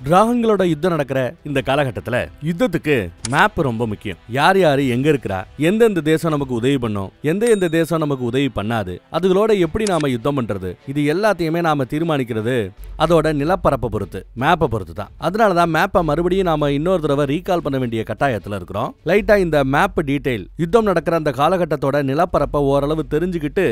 டிராகன்களோட யுத்தம் நடக்கிற இந்த காலகட்டத்துல யுத்தத்துக்கு மேப் ரொம்ப முக்கியம். யார் யாரு எங்க இருக்கிறா, எந்தெந்த தேசம் நமக்கு உதவி பண்ணும், எந்த தேசம் நமக்கு உதவி பண்ணாது, அதுகளோட எப்படி நாம யுத்தம் பண்றது, இது எல்லாத்தையுமே நாம தீர்மானிக்கிறது அதோட நிலப்பரப்பை பொறுத்து, மேப்பை பொறுத்து தான். அதனாலதான் மேப்பை மறுபடியும் நாம இன்னொரு தடவை ரீகால் பண்ண வேண்டிய கட்டாயத்துல இருக்கிறோம். லைட்டா இந்த மேப் டீடைல் யுத்தம் நடக்கிற அந்த காலகட்டத்தோட நிலப்பரப்பை ஓரளவு தெரிஞ்சுக்கிட்டு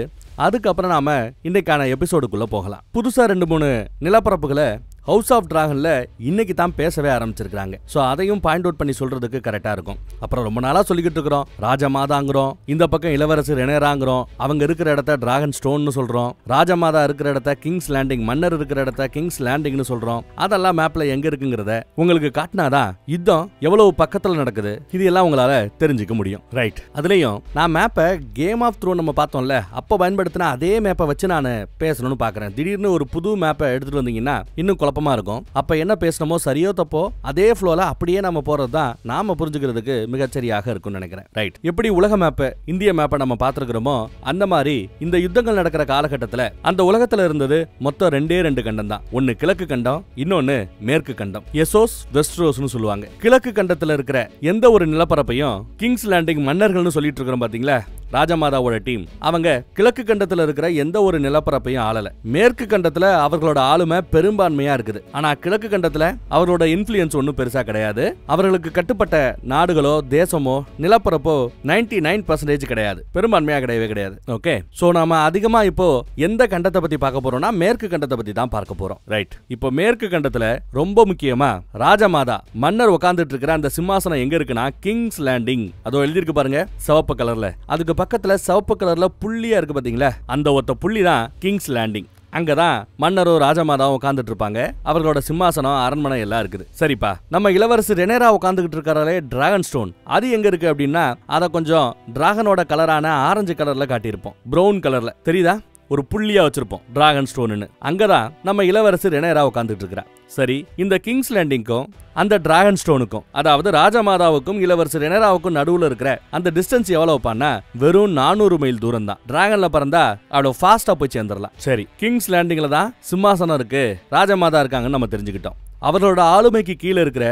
அதுக்கப்புறம் நாம இன்னைக்கான எபிசோடுக்குள்ள போகலாம். புதுசா 2-3 நிலப்பரப்புகளை ஹவுஸ் ஆஃப் டிராகன்ல இன்னைக்கு தான் பேசவே ஆரம்பிச்சிருக்காங்க. சோ அதையும் பாயிண்ட் அவுட் பண்ணி சொல்றதுக்கு கரெக்டா இருக்கும். அப்புறம் ரொம்ப நாளா சொல்லிக்கிட்டு இருக்கிறோம் ராஜமாதாங்கிறோம், இந்த பக்கம் இளவரசர் ரெனேராங்கிறோம், அவங்க இருக்கிற இடத்த டிராகன் ஸ்டோன்னு சொல்றோம், ராஜமாதா இருக்கிற இடத்த கிங்ஸ் லேண்டிங், மன்னர் இருக்கிற இடத்த கிங்ஸ் லேண்டிங்னு சொல்றோம். அதெல்லாம் மேப்ல எங்க இருக்குங்கிறத உங்களுக்கு காட்டினாதான் யுத்தம் எவ்வளவு பக்கத்துல நடக்குது இது எல்லாம் உங்களால தெரிஞ்சுக்க முடியும். ரைட். அதுலயும் நான் மேப்பை கேம் ஆஃப் த்ரோன் நம்ம பார்த்தோம்ல, அப்ப பயன்படுத்தின அதே மேப்பை வச்சு நான் பேசணும்னு பாக்குறேன். திடீர்னு ஒரு புது மேப்பை எடுத்துட்டு வந்தீங்கன்னா இன்னும் இருக்கும். அப்ப என்ன பேசணுமோ சரியோ தப்போ அதே ஃப்ளோல அப்படியே நாம போறதுதான் நாம புரிஞ்சுக்கிறதுக்கு மிகச்சரியாக இருக்கும்னு நினைக்கிறேன். ரைட். எப்படி உலக மேப்பை, இந்திய மேப்பை நம்ம பார்த்திருக்கிறோமோ அந்த மாதிரி இந்த யுத்தங்கள் நடக்கிற காலகட்டத்துல அந்த உலகத்துல இருந்தது மொத்தம் 2 கண்டம் தான். ஒன்னு கிழக்கு கண்டம், இன்னொன்னு மேற்கு கண்டம். எசோஸ் வெஸ்ட்ரோஸ்னு சொல்லுவாங்க. கிழக்கு கண்டத்துல இருக்கிற எந்த ஒரு நிலப்பரப்பையும் கிங்ஸ் லேண்டிங் மன்னர்கள்னு சொல்லிட்டு இருக்கிறோம் பாத்தீங்களா, ராஜமாதாவோட டீம். அவங்க கிழக்கு கண்டத்துல இருக்கிற எந்த ஒரு நிலப்பரப்பையும் ஆளல. மேற்கு கண்டத்துல அவர்களோட ஆளுமை பெரும்பான்மையா இருக்குது. ஆனா கிழக்கு கண்டத்துல அவர்களோட இன்ஃப்ளூயன்ஸ் ஒன்னும் பெருசா கிடையாது. அவர்களுக்கு கட்டுப்பட்ட நாடுகளோ தேசமோ நிலப்பரப்போ 99% கிடையாது, பெரும்பான்மையா கிடையவே கிடையாது. ஓகே. சோ நாம அதிகமா இப்போ எந்த கண்டத்தை பத்தி பார்க்க போறோம்னா மேற்கு கண்டத்தை பத்தி தான் பார்க்க போறோம். ரைட். இப்போ மேற்கு கண்டத்துல ரொம்ப முக்கியமா ராஜமாதா மன்னர் உட்கார்ந்துட்டு இருக்கிற அந்த சிம்மாசனம் எங்க இருக்குன்னா கிங்ஸ் லேண்டிங். அதோ எழுதி இருக்கு பாருங்க சிவப்பு கலர்ல. அதுக்கு பக்கத்துல சிவப்பு கலர்ல புள்ளியா இருக்கு பாத்தீங்களா, அந்த ஒத்த புள்ளி தான் கிங்ஸ் லேண்டிங். அங்கதான் மன்னரும் ராஜமாதாவும் உட்கார்ந்துட்டு இருப்பாங்க. அவர்களோட சிம்மாசனம், அரண்மனை எல்லாம் இருக்குது. சரிப்பா, நம்ம இளவரசர் ரெனேரா உட்கார்ந்துகிட்டு இருக்காரே டிராகன் ஸ்டோன், அது எங்க இருக்கு அப்படின்னா அத கொஞ்சம் டிராகனோட கலரான ஆரஞ்சு கலர்ல காட்டியிருப்போம். பிரவுன் கலர்ல தெரியுதா, ஒரு புள்ளியா வச்சிருப்போம் டிராகன் ஸ்டோன். அங்கதான் நம்ம இளவரசர் ரெனேரா உட்கார்ந்துட்டு இருக்கிறா. சரி, இந்த கிங்ஸ் லேண்டிங்க்கும் அந்த டிராகன் ஸ்டோனுக்கும், அதாவது ராஜமாதாவுக்கும் இளவரசர் ரெனேராவுக்கும் நடுவுல இருக்கிற அந்த டிஸ்டன்ஸ் எவ்வளவு பண்ணா வெறும் 400 மைல் தூரம் தான். டிராகன்ல பறந்தா அவ்வளவு ஃபாஸ்டா போய் சேர்ந்துடலாம். சரி, கிங்ஸ் லேண்டிங்ல தான் சிம்மாசனம் இருக்கு, ராஜமாதா இருக்காங்கன்னு நம்ம தெரிஞ்சுக்கிட்டோம். அவரோட ஆளுமைக்கு கீழே இருக்கிற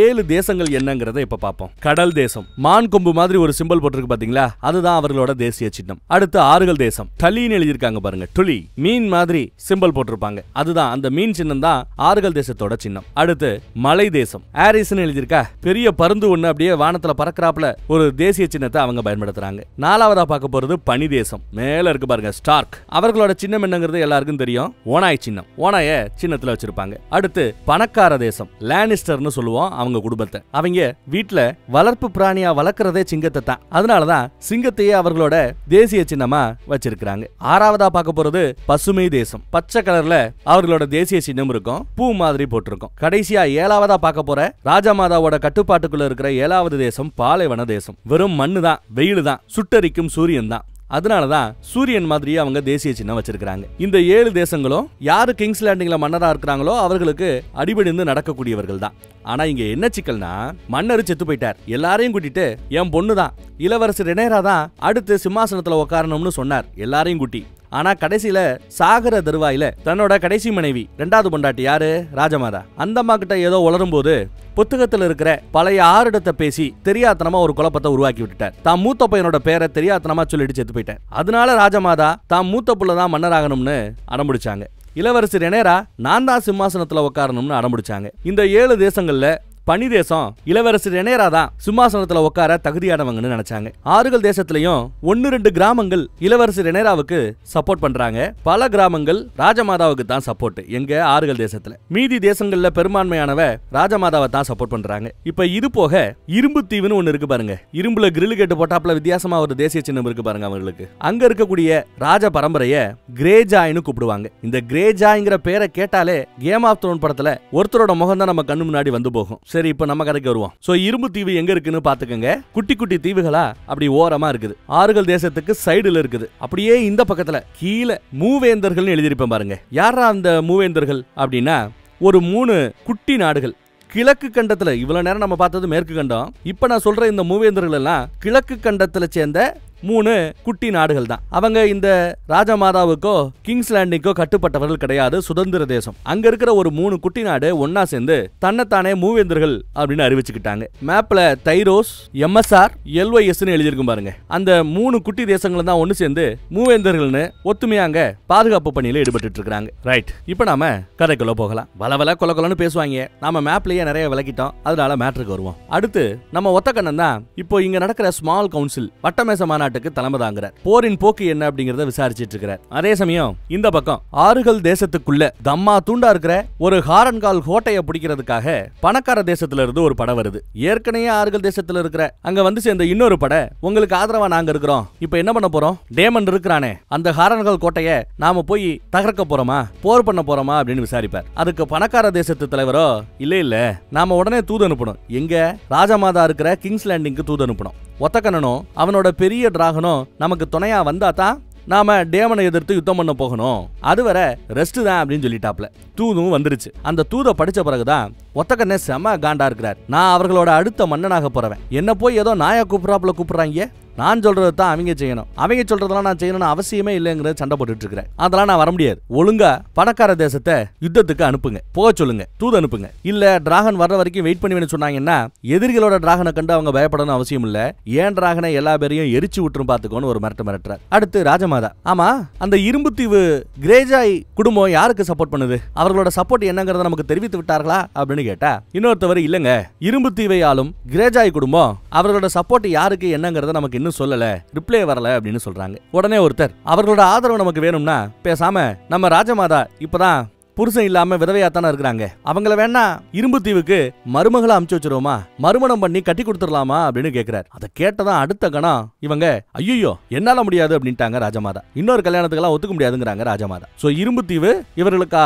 7 தேசங்கள் என்னங்கறத இப்ப பாப்போம். கடல் தேசம், மான் கொம்பு மாதிரி ஒரு சிம்பல் போட்டிருக்கு பாத்தீங்களா, அதுதான் அவர்களோட தேசிய சின்னம். அடுத்து ஆறுகள் தேசம், டலின்னு எழுதியிருக்காங்க பாருங்க, டுலி, மீன் மாதிரி சிம்பல் போட்டிருப்பாங்க, அதுதான் அந்த மீன் சின்னம் தான் ஆறுகள் தேசத்தோட சின்னம். அடுத்து மலை தேசம், ஆரிஸ்னு எழுதியிருக்கா, பெரிய பருந்து ஒண்ணு அப்படியே வானத்துல பறக்கறாப்ல ஒரு தேசிய சின்னத்தை அவங்க பயன்படுத்துறாங்க. 4வதா பார்க்க போறது பனி தேசம், மேல இருக்கு பாருங்க ஸ்டார்க். அவர்களோட சின்னம் என்னங்கிறது எல்லாருக்கும் தெரியும், ஓனாய் சின்னம், ஓனாய சின்னத்துல வச்சிருப்பாங்க. அடுத்து பணக்கார தேசம், லானிஸ்டர்னு சொல்லுவோம் அவங்க குடும்பத்தை. அவங்க வீட்ல வளர்ப்பு பிராணியா வளர்க்கறதே சிங்கத்தை தான். அதனாலதான் சிங்கத்தையே அவர்களோட தேசிய சின்னமா வச்சிருக்காங்க. 6வதா பார்க்க போறது பசுமை தேசம், பச்சை கலர்ல அவர்களோட தேசிய சின்னம் இருக்கும், பூ மாதிரி போட்டிருக்கும். கடைசியா 7வதா பார்க்க போற ராஜமாதாவோட கட்டுப்பாட்டுக்குள்ள இருக்கிற 7வது தேசம் பாலைவன தேசம். வெறும் மண்ணு தான், வெயில் தான், சுட்டரிக்கும் சூரியன் தான். அதனாலதான் சூரியன் மாதிரியே அவங்க தேசிய சின்னம் வச்சிருக்காங்க. இந்த 7 தேசங்களும் யாரு கிங்ஸ் லேண்டிங்ல மன்னரா இருக்கிறாங்களோ அவர்களுக்கு அடிபடிந்து நடக்கக்கூடியவர்கள் தான். ஆனா இங்க என்ன சிக்கல்னா, மன்னர் செத்து போயிட்டார், எல்லாரையும் கூட்டிட்டு என் பொண்ணுதான் இளவரசர் ரெனேரா தான் அடுத்து சிம்மாசனத்துல உட்காரணும்னு சொன்னார் எல்லாரையும் கூட்டி. ஆனா கடைசியில சாகர தருவாயில தன்னோட கடைசி மனைவி 2வது பொண்டாட்டி யாரு, ராஜமாதா, அந்த அம்மா கிட்ட ஏதோ உளரும் போது புத்தகத்துல இருக்கிற பழைய ஆறுடத்தை பேசி தெரியாத்தனமா ஒரு குழப்பத்தை உருவாக்கி விட்டுட்டார். தான் மூத்த பையனோட பேரை தெரியாத்தனமா சொல்லிட்டு செத்து போயிட்டார். அதனால ராஜமாதா தான் மூத்த புள்ளதான் மன்னராகணும்னு அடம்பிடிச்சாங்க. இளவரசர் ரெனேரா நான் தான் சிம்மாசனத்துல உட்காரணும்னு அடம்பிடிச்சாங்க. இந்த 7 தேசங்கள்ல பனி தேசம் இளவரசர் ரெனேரா தான் சிம்மாசனத்துல உட்கார தகுதியானவங்கன்னு நினைச்சாங்க. ஆறுகள் தேசத்திலையும் 1-2 கிராமங்கள் இளவரசர் ரெனேராவுக்கு சப்போர்ட் பண்றாங்க, பல கிராமங்கள் ராஜமாதாவுக்கு தான் சப்போர்ட். எங்க ஆறுகள் தேசத்துல மீதி தேசங்கள்ல பெரும்பான்மையானவ ராஜமாதாவை தான் சப்போர்ட் பண்றாங்க. இப்ப இது போக இரும்பு தீவுன்னு ஒண்ணு இருக்கு பாருங்க, இரும்புல கிரில் கேட்டு போட்டாப்ல வித்தியாசமா ஒரு தேசிய சின்னம் இருக்கு பாருங்க அவங்களுக்கு. அங்க இருக்கக்கூடிய ராஜ பரம்பரைய கிரேஜாய்னு கூப்பிடுவாங்க. இந்த கிரேஜாய்ங்கிற பேரை கேட்டாலே கேம் ஆஃப் த்ரோன் படத்துல ஒருத்தரோட முகம் தான் நம்ம கண்ணு முன்னாடி வந்து போகும். சரி, இப்ப நம்ம கதைக்கு வருவோம். சோ இரும்பு தீவு எங்க இருக்குன்னு பாத்துக்கங்க. குட்டி குட்டி தீவுகளா அப்படி ஓரமா இருக்குது. ஆறுகள் தேசத்துக்கு சைடுல இருக்குது. அப்படியே இந்த பக்கத்துல கீழே மூவேந்தர்கள் எழுதியிருப்பேன் பாருங்க. யாரா அந்த மூவேந்தர்கள் அப்படின்னா ஒரு 3 குட்டி நாடுகள். கிழக்கு கண்டத்துல இவ்வளவு நேரம் நம்ம பார்த்தது மேற்கு கண்டம். இப்ப நான் சொல்ற இந்த மூவேந்தர்கள் எல்லாம் கிழக்கு கண்டத்துல சேர்ந்த 3 குட்டி நாடுகள் தான். அவங்க இந்த ராஜமாதாவுக்கோ கிங்ஸ் லேண்டிங்கோ கட்டுப்பட்டவர்கள் கிடையாது, சுதந்திர தேசம். அங்க இருக்கிற ஒரு 3 குட்டி நாடு ஒன்னா சேர்ந்து தன்னைத்தானே மூவேந்தர்கள் அப்படின்னு அறிவிச்சுக்கிட்டாங்க. மேப்ல தைரோஸ், எம்எஸ்ஆர், எல்ஒய்எஸ்னு எழுதியிருக்கும் பாருங்க. அந்த 3 குட்டி தேசங்கள் தான் ஒன்னு சேர்ந்து மூவேந்தர்கள்னு ஒத்துமையாங்க பாதுகாப்பு பணியில ஈடுபட்டு இருக்காங்க. ரைட், இப்போ நாம கதைக்குள்ள போகலாம். வளவல கொலகொலன்னு பேசுவாங்க, நாம மேப்லயே நிறைய விளக்கிட்டோம், அதனால மேட்ருக்கு வருவோம். அடுத்து நம்ம ஒத்தக்கண்ணன் தான் இப்போ இங்க நடக்கிற ஸ்மால் கவுன்சில் வட்டமேச மாநாட்டுக்கு தலைமை தாங்குறார். போரின் போக்கு என்ன அப்படிங்கறத விசாரிச்சிட்டு இருக்கிறார். அதே சமயம் இந்த பக்கம் ஆறுகள் தேசத்துக்குள்ள தம்மா தூண்டா இருக்கிற ஒரு ஹாரன்கால் கோட்டையை பிடிக்கிறதுக்காக பணக்கார தேசத்துல இருந்து ஒரு படை வருது. ஏற்கனவே ஆறுகள் தேசத்துல இருக்கிற அங்க வந்து சேர்ந்த இன்னொரு படை உங்களுக்கு ஆதரவா நாங்க இருக்கிறோம், இப்ப என்ன பண்ண போறோம், டேமன் இருக்கிறானே அந்த ஹாரன்கால் கோட்டையை நாம போய் தகர்க்க போறோமா, போர் பண்ண போறோமா அப்படின்னு விசாரிப்பார். அதுக்கு பணக்கார தேசத்து தலைவரோ இல்ல நாம உடனே தூது அனுப்பணும், எங்க ராஜமாதா இருக்கிற கிங்ஸ் லேண்டிங்க்கு தூது அனுப்பணும். ஒத்தக்கண்ணனும் அவனோட பெரிய டிராகனும் நமக்கு துணையா வந்தா தான் நாம டேமனை எதிர்த்து யுத்தம் பண்ண போகணும், அதுவரை ரெஸ்ட் தான் அப்படின்னு சொல்லிட்டாப்ல. தூதும் வந்துருச்சு. அந்த தூதை படிச்ச பிறகுதான் ஒத்தக்கண்ணே செம காண்டா இருக்கிறார். நான் அவர்களோட அடுத்த மன்னனாக போறவன், என்ன போய் ஏதோ நாயா கூப்பிடாப்புல கூப்பிடுறாங்க, நான் சொல்றது தான் அவங்க செய்யணும், அவங்க சொல்றதெல்லாம் நான் செய்யணும்னு அவசியமே இல்லைங்கிறது சண்டை போட்டுட்டு இருக்கிறேன். அதெல்லாம் நான் வர முடியாது, ஒழுங்கா பணக்கார தேசத்தை யுத்தத்துக்கு அனுப்புங்க, போக சொல்லுங்க, தூது அனுப்புங்க. இல்ல டிராகன் வர்ற வரைக்கும் வெயிட் பண்ணி சொன்னாங்கன்னா எதிரிகளோட டிராகனை கண்டு அவங்க பயப்படணும் அவசியம் இல்ல, ஏன் டிராகனை எல்லா பேரையும் எரிச்சு விட்டுரும் பாத்துக்கோன்னு ஒரு மிரட்டுறார். அடுத்து ராஜமாதா, ஆமா அந்த இரும்பு தீவு கிரேஜாய் குடும்பம் யாருக்கு சப்போர்ட் பண்ணுது, அவர்களோட சப்போர்ட் என்னங்கறத நமக்கு தெரிவித்து விட்டார்களா அப்படின்னு கேட்டா இன்னொருத்தவர் இல்லங்க, இரும்பு தீவை ஆளும் கிரேஜாய் குடும்பம் அவர்களோட சப்போர்ட் யாருக்கு என்னங்கறத நமக்கு சொல்லல, ரிப்ளை வரல அப்படின்னு சொல்றாங்க. உடனே ஒருத்தர், அவர்களோட ஆதரவு நமக்கு வேணும்னா பேசாம நம்ம ராஜமாதா இப்பதான் புருஷன் இல்லாம விதவையாத்தான இருக்கிறாங்க, அவங்கள வேணா இரும்பு தீவுக்கு மருமகளை அமுச்சு வச்சிருவோமா, மறுமணம் பண்ணி கட்டி கொடுத்துடலாமா அப்படின்னு கேட்கிறார். அதை கேட்டதான் அடுத்த கணம் இவங்க ஐயோ என்னால முடியாது அப்படின்ட்டாங்க ராஜமாதா. இன்னொரு கல்யாணத்துக்கெல்லாம் ஒத்துக்க முடியாதுங்கிறாங்க ராஜமாதா. சோ இரும்பு தீவு இவர்களுக்கு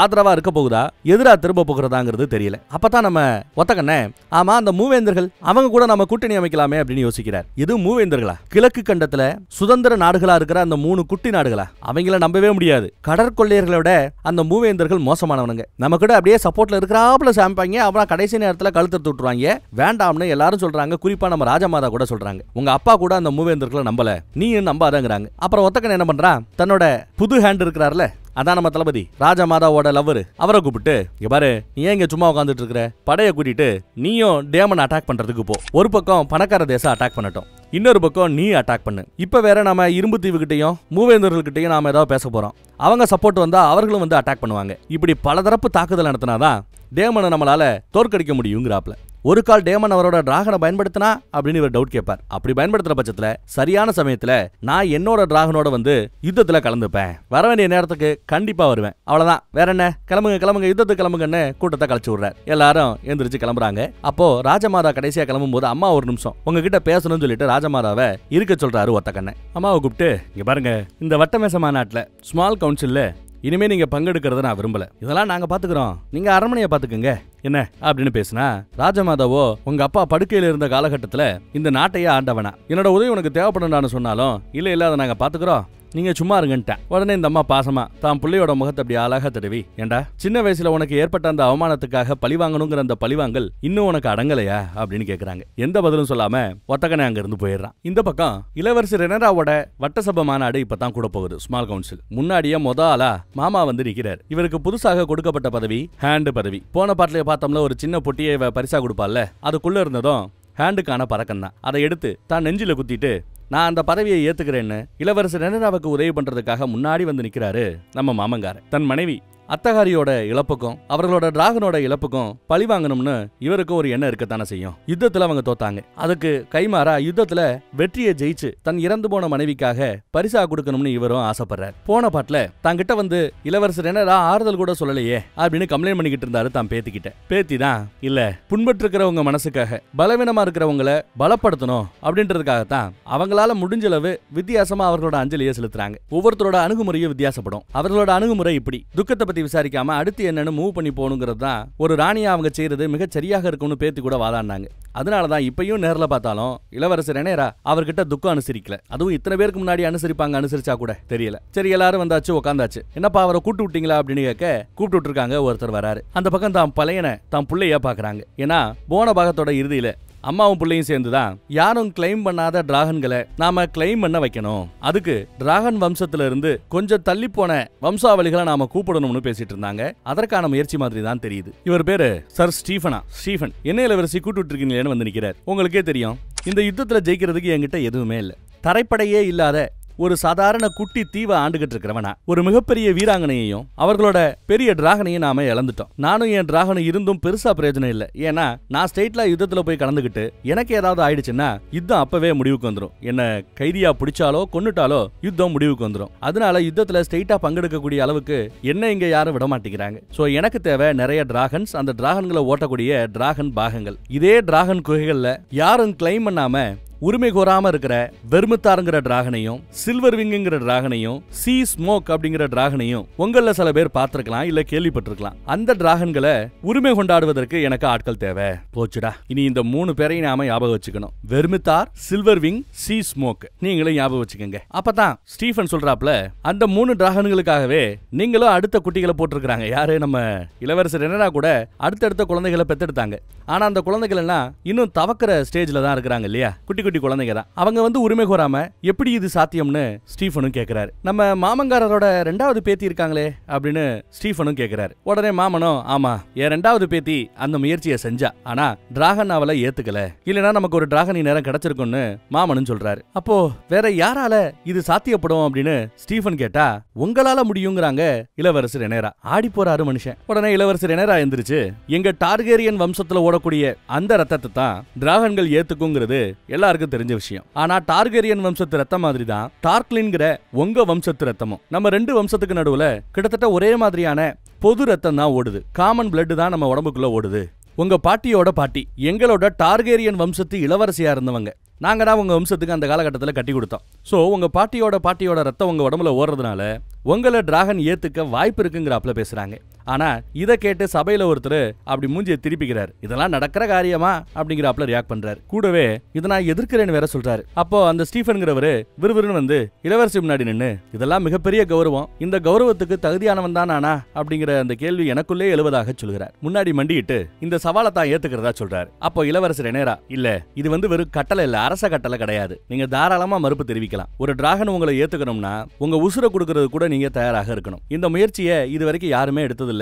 ஆதரவா இருக்க போகுதா, எதிரா திரும்ப போகிறதாங்கிறது தெரியல. அப்பதான் நம்ம ஒத்தக்கண்ணே, ஆமா அந்த மூவேந்தர்கள் அவங்க கூட நம்ம கூட்டணி அமைக்கலாமே அப்படின்னு யோசிக்கிறார். இது மூவேந்தர்களா, கிழக்கு கண்டத்துல சுதந்திர நாடுகளா இருக்கிற அந்த 3 குட்டி நாடுகளா, அவங்கள நம்பவே முடியாது. கடற்கொள்ளையர்களோட அந்த மூவேந்தர்கள் மோசமானவனுங்க, நம்ம கூட அப்படியே சப்போர்ட்ல இருக்கிறாப்ல சாம்பிப்பாங்க, அப்புறம் கடைசி நேரத்துல கழுத்து விட்டுருவாங்க, வேண்டாம்னு எல்லாரும் சொல்றாங்க. குறிப்பா நம்ம ராஜமாதா கூட சொல்றாங்க, உங்க அப்பா கூட அந்த மூவேந்தர்களை நம்பல, நீயும் நம்பாதங்கிறாங்க. அப்புறம் ஒத்தக்கன் என்ன பண்றான், தன்னோட புது ஹேண்ட் இருக்கிறார்ல, அதான் நம்ம தளபதி ராஜமாதாவோட லவ்வர், அவரை கூப்பிட்டு இங்க பாரு, நீ ஏன் இங்க சும்மா உட்காந்துட்டு இருக்கிற, படையை கூட்டிட்டு நீயும் டேமன் அட்டாக் பண்றதுக்கு போ. ஒரு பக்கம் பணக்கார தேசம் அட்டாக் பண்ணட்டும், இன்னொரு பக்கம் நீ அட்டாக் பண்ணு. இப்ப வேற நம்ம இரும்பு தீவுகிட்டையும் மூவேந்தர்கள்கிட்டையும் நாம ஏதாவது பேச போறோம், அவங்க சப்போர்ட் வந்தா அவர்களும் வந்து அட்டாக் பண்ணுவாங்க. இப்படி பலதரப்பு தாக்குதல் நடத்தினாதான் டேமனை நம்மளால தோற்கடிக்க முடியுங்கிறாப்ல. ஒரு கால் டேமன் அவரோட டிராகனை பயன்படுத்தினா அப்படின்னு இவர் டவுட் கேட்பார். அப்படி பயன்படுத்துற பட்சத்துல சரியான சமயத்துல நான் என்னோட டிராகனோட வந்து யுத்தத்துல கலந்துப்பேன், வர வேண்டிய நேரத்துக்கு கண்டிப்பா வருவேன், அவ்வளவுதான், வேற என்ன, கிளம்புங்க யுத்தத்துக்கு கிளம்புங்கன்னு கூட்டத்தை கழிச்சு விடுறார். எல்லாரும் எந்திரிச்சு கிளம்புறாங்க. அப்போ ராஜமாதா கடைசியா கிளம்பும் போது, அம்மா ஒரு நிமிஷம் உங்ககிட்ட பேசணும்னு சொல்லிட்டு ராஜமாதாவை இருக்க சொல்றாரு ஒத்தக்கண்ண. அம்மாவை கூப்பிட்டு, இங்க பாருங்க, இந்த வட்டமேச மாநாட்டுல ஸ்மால் கவுன்சில்ல இனிமே நீங்க பங்கெடுக்கிறத நான் விரும்பல, இதெல்லாம் நாங்க பாத்துக்கிறோம், நீங்க அரண்மனையை பாத்துக்குங்க என்ன அப்படின்னு பேசினா, ராஜமாதாவோ உங்க அப்பா படுக்கையில இருந்த காலகட்டத்துல இந்த நாட்டையே ஆண்டவனா, என்னோட உதவி உனக்கு தேவைப்படும் சொன்னாலும் இல்ல அதை நாங்க பாத்துக்கிறோம், நீங்க சும்மா இருங்கன்ட்டேன். உடனே இந்த அம்மா பாசமா தான் பிள்ளையோட முகத்தை அப்படி அழகா தடவி, ஏண்டா சின்ன வயசுல உனக்கு ஏற்பட்ட அந்த அவமானத்துக்காக பழிவாங்கணுங்கிற அந்த பழிவாங்கல் இன்னும் உனக்கு அடங்கலையா அப்படின்னு கேக்குறாங்க. எந்த பதிலும் சொல்லாம ஒத்தக்கனே அங்க இருந்து போயிடுறான். இந்த பக்கம் இளவரசர் ரெனராவோட வட்டசபை மாநாடு இப்பதான் கூட போகுது. ஸ்மால் கவுன்சில் முன்னாடியே ஆளா மாமா வந்து நிக்கிறார். இவருக்கு புதுசாக கொடுக்கப்பட்ட பதவி ஹேண்ட் பதவி. போன பாட்டிலே பார்த்தோம்ல, ஒரு சின்ன பொட்டியை பரிசா கொடுப்பால, அதுக்குள்ள இருந்ததும் ஹேண்டுக்கான பறக்கம் தான். அதை எடுத்து தான் நெஞ்சில குத்திட்டு நான் அந்த பதவியை ஏத்துக்கிறேன்னு இளவரசர் ரெனராவுக்கு உதவி பண்றதுக்காக முன்னாடி வந்து நிக்கிறாரு நம்ம மாமங்கார. தன் மனைவி அத்தகாரியோட இழப்புக்கும் அவர்களோட டிராகனோட இழப்புக்கும் பழி வாங்கணும்னு இவருக்கு ஒரு எண்ணம் இருக்கத்தானே செய்யும். யுத்தத்துல அவங்க தோத்தாங்க, அதுக்கு கைமாறா யுத்தத்துல வெற்றியை ஜெயிச்சு தன் இறந்து போன மனைவிக்காக பரிசா கொடுக்கணும்னு இவரும் ஆசைப்படுறாரு. போன பாட்டுல தாங்கிட்ட வந்து இளவரசர் ரெனரா ஆறுதல் கூட சொல்லலையே அப்படின்னு கம்ப்ளைண்ட் பண்ணிக்கிட்டு இருந்தாரு தான் பேத்திக்கிட்ட. பேத்தி தான் இல்ல, புண்பட்டு இருக்கிறவங்க மனசுக்காக பலவீனமா இருக்கிறவங்களை பலப்படுத்தணும் அப்படின்றதுக்காகத்தான் அவங்களால முடிஞ்சளவு வித்தியாசமா அவர்களோட அஞ்சலியை செலுத்துறாங்க. ஒவ்வொருத்தரோட அணுகுமுறையும் வித்தியாசப்படும். அவர்களோட அணுகுமுறை இப்படி துக்கத்தை பத்தி விசாரிக்காம அடுத்து என்னன்னு மூவ் பண்ணி போகணுங்கிறது தான் ஒரு ராணியா அவங்க செய்யறது மிக சரியாக இருக்கும்னு பேத்தி கூட வாதாடினாங்க. அதனாலதான் இப்பயும் நேர்ல பார்த்தாலும் இளவரசர் ரெனரா அவர்கிட்ட துக்கம் அனுசரிக்கல. அதுவும் இத்தனை பேருக்கு முன்னாடி அனுசரிச்சா கூட தெரியல. சரி எல்லாரும் வந்தாச்சு, உட்காந்தாச்சு. என்னப்பா அவரை கூட்டு விட்டீங்களா அப்படின்னு கேட்க, கூப்பிட்டு இருக்காங்க. ஒருத்தர் வராரு. அந்த பக்கம் தான் பழையன தான் பிள்ளையா பாக்குறாங்க. ஏன்னா போன பாகத்தோட இறுதியில அம்மாவும் பிள்ளையும் சேர்ந்துதான் யாரும் கிளைம் பண்ணாத டிராகன்களை நாம கிளைம் பண்ண வைக்கணும். அதுக்கு டிராகன் வம்சத்துல இருந்து கொஞ்சம் தள்ளி போன வம்சாவளிகளை நாம கூப்பிடணும்னு பேசிட்டு இருந்தாங்க. அதற்கான முயற்சி மாதிரி தான் தெரியுது. இவர் பேரு சர் ஸ்டீஃபன். என்ன இளவரசி கூட்டு இருக்கீங்களேன்னு வந்து நிக்கிறார். உங்களுக்கே தெரியும், இந்த யுத்தத்துல ஜெயிக்கிறதுக்கு என்கிட்ட எதுவுமே இல்ல. தரைப்படையே இல்லாத ஒரு சாதாரண குட்டி தீவை ஆண்டுகிட்டு இருக்கிறவனா ஒரு மிகப்பெரிய வீராங்கனையையும் அவர்களோட பெரிய டிராகனையும் நாம இழந்துட்டோம். நானும் என் டிராகனை இருந்தும் பெருசா பிரயோஜனம் இல்ல. ஏன்னா நான் ஸ்டேட்ல யுத்தத்துல போய் கலந்துகிட்டு எனக்கு ஏதாவது ஆயிடுச்சுன்னா யுத்தம் அப்பவே முடிவுக்கு வந்துடும். என்ன கைதியா பிடிச்சாலோ கொன்னுட்டாலோ யுத்தம் முடிவுக்கு வந்துடும். அதனால யுத்தத்துல ஸ்டேட்டா பங்கெடுக்கக்கூடிய அளவுக்கு என்ன இங்க யாரும் விட மாட்டேங்கிறாங்க. சோ எனக்கு தேவை நிறைய டிராகன்ஸ், அந்த டிராகன்களை ஓட்டக்கூடிய டிராகன் பாகங்கள். இதே டிராகன் குகைகள்ல யாரும் கிளைம் பண்ணாம உரிமை கோராம இருக்கிற வெர்மித்தார்ங்கிற டிராகனையும் சில்வர் விங்குங்கிற டிராகனையும் சீ ஸ்மோக் அப்படிங்கிற டிராகனையும் உங்கள சில பேர் பார்த்திருக்கலாம், இல்ல கேள்விப்பட்டிருக்கலாம். அந்த டிராகன்களை உரிமை கொண்டாடுவதற்கு எனக்கு ஆட்கள் தேவை. போச்சுடா, இனி இந்த 3 பேரையும் நாம ஞாபகம் வச்சுக்கணும். வெர்மித்தார், சில்வர் விங், சீ ஸ்மோக். நீங்களும் ஞாபகம் வச்சுக்கோங்க. அப்பதான் ஸ்டீஃபன் சொல்றாப்ல, அந்த 3 டிராகன்களுக்காகவே நீங்களும் அடுத்த குட்டிகளை போட்டிருக்காங்க. யாரு? நம்ம இளவரசர் ரெனரா கூட அடுத்தடுத்த குழந்தைகளை பெத்தெடுத்தாங்க. ஆனா அந்த குழந்தைகள் எல்லாம் இன்னும் தவக்கிற ஸ்டேஜ்ல தான் இருக்கிறாங்க இல்லையா? குட்டி குட்டி குழந்தைங்க தான். அவங்க வந்து உரிமை கோராம எப்படி இது சாத்தியம்னு ஸ்டீஃபனும் கேட்கிறாரு. நம்ம மாமங்காரரோட 2வது பேத்தி இருக்காங்களே அப்படின்னு ஸ்டீஃபனும் கேட்கிறாரு. உடனே மாமனும், ஆமா, என் 2வது பேத்தி அந்த முயற்சியை செஞ்சா, ஆனா டிராகன் அவளை ஏத்துக்கல. இல்லனா நமக்கு ஒரு டிராகன் நேரம் கிடைச்சிருக்கும்னு மாமனும் சொல்றாரு. அப்போ வேற யாரால இது சாத்தியப்படும் அப்படின்னு ஸ்டீஃபன் கேட்டா, உங்களால முடியுங்கிறாங்க இளவரசர் ரெனரா. ஆடி போறாரு மனுஷன். உடனே இளவரசர் ரெனரா எந்திரிச்சு, எங்க டார்கேரியன் வம்சத்துல ஓடக்கூடிய அந்த ரத்தத்தை தான் டிராகன்கள் ஏத்துக்குங்கிறது எல்லாருக்கும் தெரிஞ்ச விஷயம். ஆனா டார்கேரியன் வம்சத்து ரத்தம் மாதிரி தான் டார்க்லின்கிற உங்க வம்சத்து ரத்தமும். நம்ம 2 வம்சத்துக்கு நடுவுல கிட்டத்தட்ட ஒரே மாதிரியான பொது ரத்தம் தான் ஓடுது. காமன் பிளட் தான் நம்ம உடம்புக்குள்ள ஓடுது. உங்க பாட்டியோட பாட்டி எங்களோட டார்கேரியன் வம்சத்து இளவரசியா இருந்தவங்க. நாங்க தான் உங்க வம்சத்துக்கு அந்த காலகட்டத்தில் கட்டி கொடுத்தோம். சோ உங்க பாட்டியோட ரத்தம் உங்க உடம்புல ஓடுறதுனால உங்களை டிராகன் ஏத்துக்க வாய்ப்பு இருக்குங்கிறாப்ல பேசுறாங்க. ஆனா இதை கேட்டு சபையில ஒருத்தர் அப்படி மூஞ்சியை திருப்பிக்கிறார். இதெல்லாம் நடக்கிற காரியமா அப்படிங்கிறாப்ல ரியாக்ட் பண்றாரு. கூடவே இதை நான் எதிர்க்கிறேன்னு வேற சொல்றாரு. அப்போ அந்த ஸ்டீஃபன்ங்கிறவரு விறுவிறுன்னு வந்து இளவரசி முன்னாடி நின்னு, இதெல்லாம் மிகப்பெரிய கௌரவம், இந்த கௌரவத்துக்கு தகுதியானவன் தான் நானா அப்படிங்கிற அந்த கேள்வி எனக்குள்ளே எழுவதாக சொல்கிறார். முன்னாடி மண்டிட்டு இந்த சவாலை தான் ஏத்துக்கிறதா சொல்றாரு. அப்போ இளவரசர் ரெனரா, இல்ல இது வந்து வெறும் கட்டளை இல்ல, அரச கட்டளை கிடையாது. நீங்க தாராளமா மறுப்பு தெரிவிக்கலாம். ஒரு டிராகன் உங்களை ஏத்துக்கணும்னா உங்க உசுரை கொடுக்கறது கூட நீங்க தயாராக இருக்கணும். இந்த முயற்சியை இதுவரைக்கும் யாருமே எடுத்ததில்ல.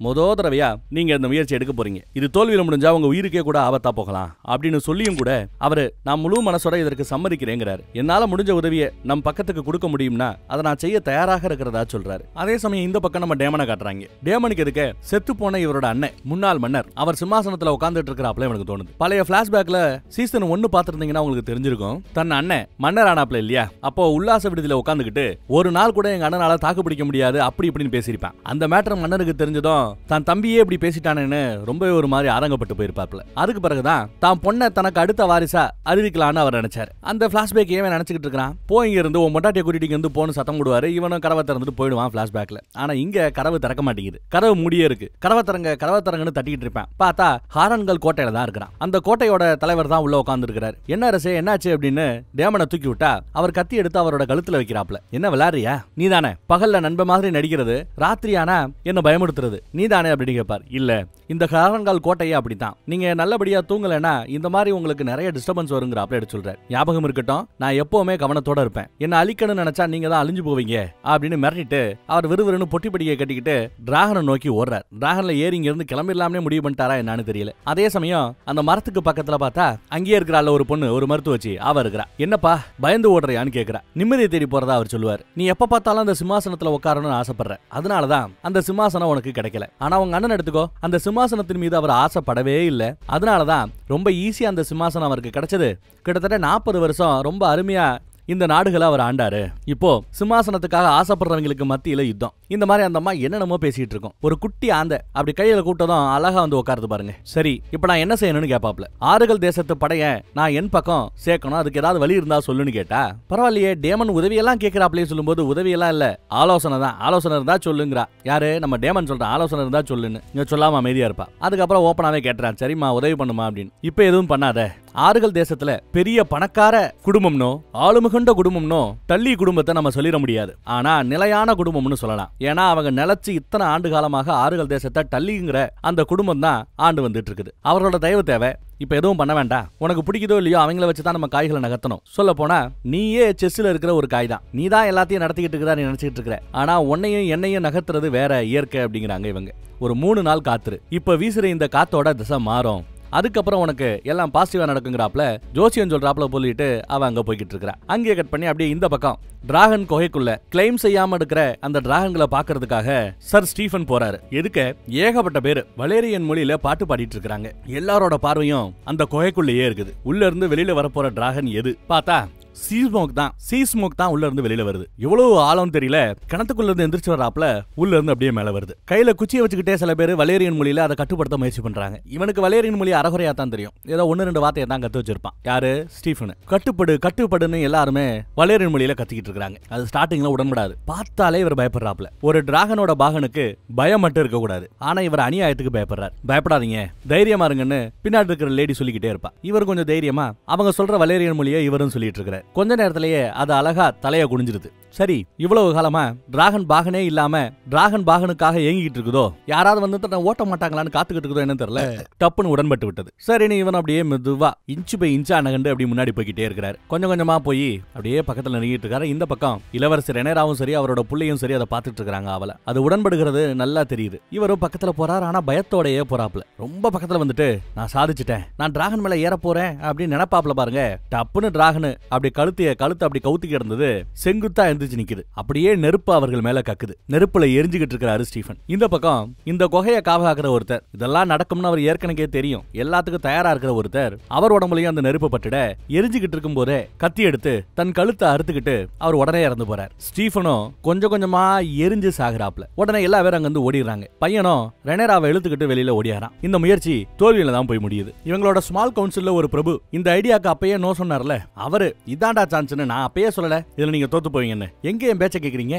முதல் தடவையா நீங்க இந்த முயற்சி எடுக்க போறீங்க. இது தோல்வியில முடிஞ்சா உங்க உயிருக்கே கூட ஆபத்தா போகலாம் அப்படின்னு சொல்லியும் கூட அவரு, நான் முழு மனசோட இதற்கு சம்மதிக்கிறேங்கிறாரு. என்னால முடிஞ்ச உதவியை நம் பக்கத்துக்கு கொடுக்க முடியும்னா அதை நான் செய்ய தயாராக இருக்கிறதா சொல்றாரு. அதே சமயம் இந்த பக்கம் நம்ம டேமனை காட்டுறாங்க. டேமனுக்கு எதுக்க செத்து போன இவரோட அண்ணன், முன்னாள் மன்னர், அவர் சிம்மாசனத்துல உட்கார்ந்துட்டு இருக்கிறாப்ல எனக்கு தோணுது. பழைய பிளாஷ்பேக்ல சீசன் 1 பாத்திருந்தீங்கன்னா உங்களுக்கு தெரிஞ்சிருக்கும். தன் அண்ணன் மன்னர் ஆனாப்ல இல்லையா, அப்போ உல்லாச விடுதியில உட்காந்துக்கிட்டு ஒரு நாள் கூட எங்க அண்ணனால தாக்கு பிடிக்க முடியாது அப்படி இப்படின்னு பேசியிருப்பான். அந்த மேட்டர் மன்னருக்கு தெரிஞ்சதும் தான் தம்பியே இப்படி பேசிட்டானேன்னு ரொம்ப ஒரு மாதிரி ஆரங்கப்பட்டு போயிருப்பாப்ல. அதுக்கு பிறகுதான் தான் பொண்ணை தனக்கு அடுத்த வாரிசா அறிவிக்கலான்னு அவர் நினைச்சாரு. அந்த பிளாஷ்பேக் ஏன் நினைச்சுக்கிட்டு இருக்கான், போய் இருந்து உன் மொட்டாட்டியை கூட்டிட்டு இருந்து போன்னு சத்தம் போடுவாரு. இவனும் கதவை திறந்துட்டு போயிடுவான் பிளாஷ்பேக்ல. ஆனா இங்க கதவு திறக்க மாட்டேங்குது, கதவு மூடியே இருக்கு. கதவை திறங்கன்னு தட்டிக்கிட்டு இருப்பான். பார்த்தா ஹாரன்கள் கோட்டையில தான் இருக்கிறான். அந்த கோட்டையோட தலைவர் தான் உள்ள உட்கார்ந்து இருக்கிறாரு. என்ன அரசே என்னாச்சு அப்படின்னு டேமனை தூக்கி விட்டா அவர் கத்தி எடுத்து அவரோட கழுத்துல வைக்கிறாப்ல. என்ன விளையாடுறியா, நீதானே பகல்ல நண்ப மாதிரி நடிக்கிறது, ராத்திரியானா என்ன பயமுடுத்துறது, நீதானே அப்படின்னு கேட்பார். இல்ல, இந்த ஹாரன்கால் கோட்டையே அப்படித்தான், நீங்க நல்லபடியா தூங்கலைன்னா இந்த மாதிரி உங்களுக்கு நிறைய டிஸ்டர்பன்ஸ் வருங்கிறாப்ல எடுத்து சொல்றாரு. ஞாபகம் இருக்கட்டும், நான் எப்பவுமே கவனத்தோட இருப்பேன், என்ன அழிக்கணும்னு நினைச்சா நீங்க தான் அழிஞ்சு போவீங்க அப்படின்னு மிரட்டிட்டு அவர் விறுவிறுன்னு பொட்டி படியை கட்டிக்கிட்டு டிராகனை நோக்கி ஓடுறார். டிராகன்ல ஏறி இங்க இருந்து கிளம்பிடலாம்னே முடிவு பண்ணிட்டாரா என்னன்னு தெரியல. அதே சமயம் அந்த மரத்துக்கு பக்கத்துல பார்த்தா அங்கேயே இருக்கிறாள் ஒரு பொண்ணு, ஒரு மருத்துவச்சி. அவ இருக்கிறா. என்னப்பா பயந்து ஓடுறியான்னு கேக்குறா. நிம்மதியை தேடி போறதா அவர் சொல்லுவார். நீ எப்ப பார்த்தாலும் அந்த சிம்மாசனத்துல உட்காரணும்னு ஆசைப்படுற, அதனாலதான் அந்த சிம்மாசனம் உனக்கு கிடைக்கல. ஆனா உங்க அண்ணன் எடுத்துக்கோ, அந்த சிம்மாசனத்தின் மீது அவர் ஆசைப்படவே இல்லை. அதனாலதான் ரொம்ப ஈஸியா அந்த சிம்மாசனம் அவருக்கு கிடைச்சது. கிட்டத்தட்ட 40 வருஷம் ரொம்ப அருமையா இந்த நாடுகளை அவர் ஆண்டாரு. இப்போ சிம்மாசனத்துக்காக ஆசைப்படுறவங்களுக்கு மத்தியில யுத்தம். இந்த மாதிரி அந்த அம்மா என்னென்னமோ பேசிட்டு இருக்கோம். ஒரு குட்டி ஆந்த அப்படி கையில கூட்டதும் அழகா வந்து உட்காருது பாருங்க. சரி, இப்ப நான் என்ன செய்யணும்னு கேப்பாப்ல. ஆறுகள் தேசத்து படைய நான் என் பக்கம் சேர்க்கணும், அதுக்கு ஏதாவது வழி இருந்தா சொல்லுன்னு கேட்டா, பரவாயில்லையே டேமன் உதவியெல்லாம் கேட்கிறாப்லே சொல்லும்போது உதவியெல்லாம் இல்ல, ஆலோசனை தான், ஆலோசனை இருந்தா சொல்லுங்கிறா. யாரு? நம்ம டேமன் சொல்ற ஆலோசனை இருந்தா சொல்லுன்னு. இங்க சொல்லாம அமைதியா இருப்பா. அதுக்கப்புறம் ஓப்பனாவே கேட்டுறான், சரிம்மா உதவி பண்ணுமா அப்படின்னு. இப்ப எதுவும் பண்ணாத, ஆறுகள் தேசத்துல பெரிய பணக்கார குடும்பம்னோ ஆளுமிகுண்ட குடும்பம்னோ டல்லி குடும்பத்தை நம்ம சொல்லிட முடியாது. ஆனா நிலையான குடும்பம்னு சொல்லலாம். ஏன்னா அவங்க நிலைச்சு இத்தனை ஆண்டு காலமாக ஆறுகள் தேசத்தை டல்லிங்கிற அந்த குடும்பம் தான் ஆண்டு வந்துட்டு இருக்குது. அவர்களோட தயவு தேவை. இப்ப எதுவும் பண்ண வேண்டாம். உனக்கு பிடிக்குதோ இல்லையோ அவங்கள வச்சுதான் நம்ம காய்களை நகர்த்தணும். சொல்ல போனா நீயே செஸ்ல இருக்கிற ஒரு காய் தான். நீ தான் எல்லாத்தையும் நடத்திக்கிட்டு இருக்கிறா, நீ நினைச்சிட்டு இருக்கிற. ஆனா உன்னையும் என்னையும் நகர்த்துறது வேற இயற்கை அப்படிங்கிறாங்க இவங்க. ஒரு 3 நாள் காத்துரு. இப்ப வீசுற இந்த காத்தோட திசை மாறும். அதுக்கப்புறம் உனக்கு எல்லாம் பாசிட்டிவா நடக்குங்கிறாப்ல ஜோசியன் சொல்றாப்ல சொல்லிட்டு அவ அங்க போய்கிட்டு இருக்கா. அங்கேயே கட் பண்ணி அப்படியே இந்த பக்கம் டிராகன் குகைக்குள்ள கிளைம் செய்யாம இருக்கிற அந்த டிராகன்களை பாக்குறதுக்காக சர் ஸ்டீஃபன் போறாரு. எதுக்கு? ஏகப்பட்ட பேரு வலேரியன் மொழியில பாட்டு பாடிட்டு இருக்காங்க. எல்லாரோட பார்வையும் அந்த குகைக்குள்ளேயே இருக்குது. உள்ள இருந்து வெளியில வரப்போற டிராகன் எது பார்த்தா சீஸ்மோக் தான் உள்ள இருந்து வெளியில வருது. எவ்வளவு ஆழம் தெரியல. கிணத்துக்குள்ள இருந்து எந்திரிச்சு வர்றாப்ல உள்ள இருந்து அப்படியே மேல வருது. கையில குச்சியை வச்சுக்கிட்டே சில பேர் வலேரியன் மொழியில அதை கட்டுப்படுத்த முயற்சி பண்றாங்க. இவனுக்கு வலேரியன் மொழி அறகுறையா தான் தெரியும். ஏதோ 1-2 வார்த்தையை தான் கத்து வச்சிருப்பான். யாரு? ஸ்டீஃபன். கட்டுப்படுன்னு எல்லாருமே வலேரியன் மொழியில கத்திக்கிட்டு இருக்காங்க. அது ஸ்டார்டிங்ல உடன்படாது. பார்த்தாலே இவர் பயப்படுறாப்ல. ஒரு டிராகனோட பாகனுக்கு பயம் மட்டும் இருக்க கூடாது. ஆனா இவர் அநியாயத்துக்கு பயப்படுறாரு. பயப்படாதீங்க, தைரியமா இருங்கன்னு பின்னாடி இருக்கிற லேடி சொல்லிக்கிட்டே இருப்பா. இவர் கொஞ்சம் தைரியமா அவங்க சொல்ற வலேரியன் மொழியை இவரும் சொல்லிட்டு இருக்கிறார். கொஞ்ச நேரத்திலேயே அது அழகா தலைய குனிஞ்சிருது. சரி, இவ்வளவு காலமா டிராகன் பாகனே இல்லாம டிராகன் பாகனுக்காக ஏங்கிட்டு இருக்குதோ, யாராவது வந்து ஓட்ட மாட்டாங்களான்னு காத்துக்கிட்டு இருக்குதோ என்ன தெரியல. டப்புன்னு உடன்பட்டு விட்டது. சரின்னு இவன் அப்படியே மெதுவா இன்ச்சு பை இன்ச்சா நகண்டு அப்படி முன்னாடி போய்கிட்டே இருக்கிறாரு. கொஞ்சம் கொஞ்சமா போய் அப்படியே பக்கத்துல நெருங்கிட்டு இருக்காரு. இந்த பக்கம் இளவரசர் ரெனேராவும் சரி அவரோட புள்ளையும் சரி அதை பார்த்துட்டு இருக்காங்க. அவளை அது உடன்படுகிறது நல்லா தெரியுது. இவரும் பக்கத்துல போறாரு. ஆனா பயத்தோடயே போறாப்ல. ரொம்ப பக்கத்துல வந்துட்டு நான் சாதிச்சுட்டேன், நான் டிராகன் மேல ஏற போறேன் அப்படின்னு நினைப்பாப்ல பாருங்க. டப்புன்னு டிராகன் அப்படி கழுத்து அப்படி கவுத்தி கிடந்தது செங்குத்தா எந்திரிச்சு நிக்குது. அப்படியே நெருப்பு அவர்கள் மேல கக்குது. நெருப்புல எரிஞ்சுகிட்டு இருக்கிறாரு ஸ்டீஃபன். இந்த பக்கம் இந்த குகையை காவகாக்கிற ஒருத்தர், இதெல்லாம் நடக்கும்னு அவர் ஏற்கனவே தெரியும், எல்லாத்துக்கும் தயாரா இருக்கிற ஒருத்தர் அவர் உடம்புலயும் அந்த நெருப்பு பட்டுட எரிஞ்சுகிட்டு இருக்கும் போதே கத்தி எடுத்து தன் கழுத்தை அறுத்துக்கிட்டு அவர் உடனே இறந்து போறார். ஸ்டீஃபனும் கொஞ்சம் கொஞ்சமா எரிஞ்சு சாகுறாப்ல. உடனே எல்லா பேரும் அங்க வந்து ஓடிடுறாங்க. பையனும் ரெனேராவை இழுத்துக்கிட்டு வெளியில ஓடியாரான். இந்த முயற்சி தோல்வியில தான் போய் முடியுது. இவங்களோட ஸ்மால் கவுன்சில்ல ஒரு பிரபு இந்த ஐடியாக்கு அப்பயே நோ சொன்னார்ல, அவரு இதாண்டா சான்ஸ்னு நான் அப்பயே சொல்லல, இதுல நீங்க தோத்து போவீங்கன்னு. எங்க என் பேச்ச கேக்குறீங்க?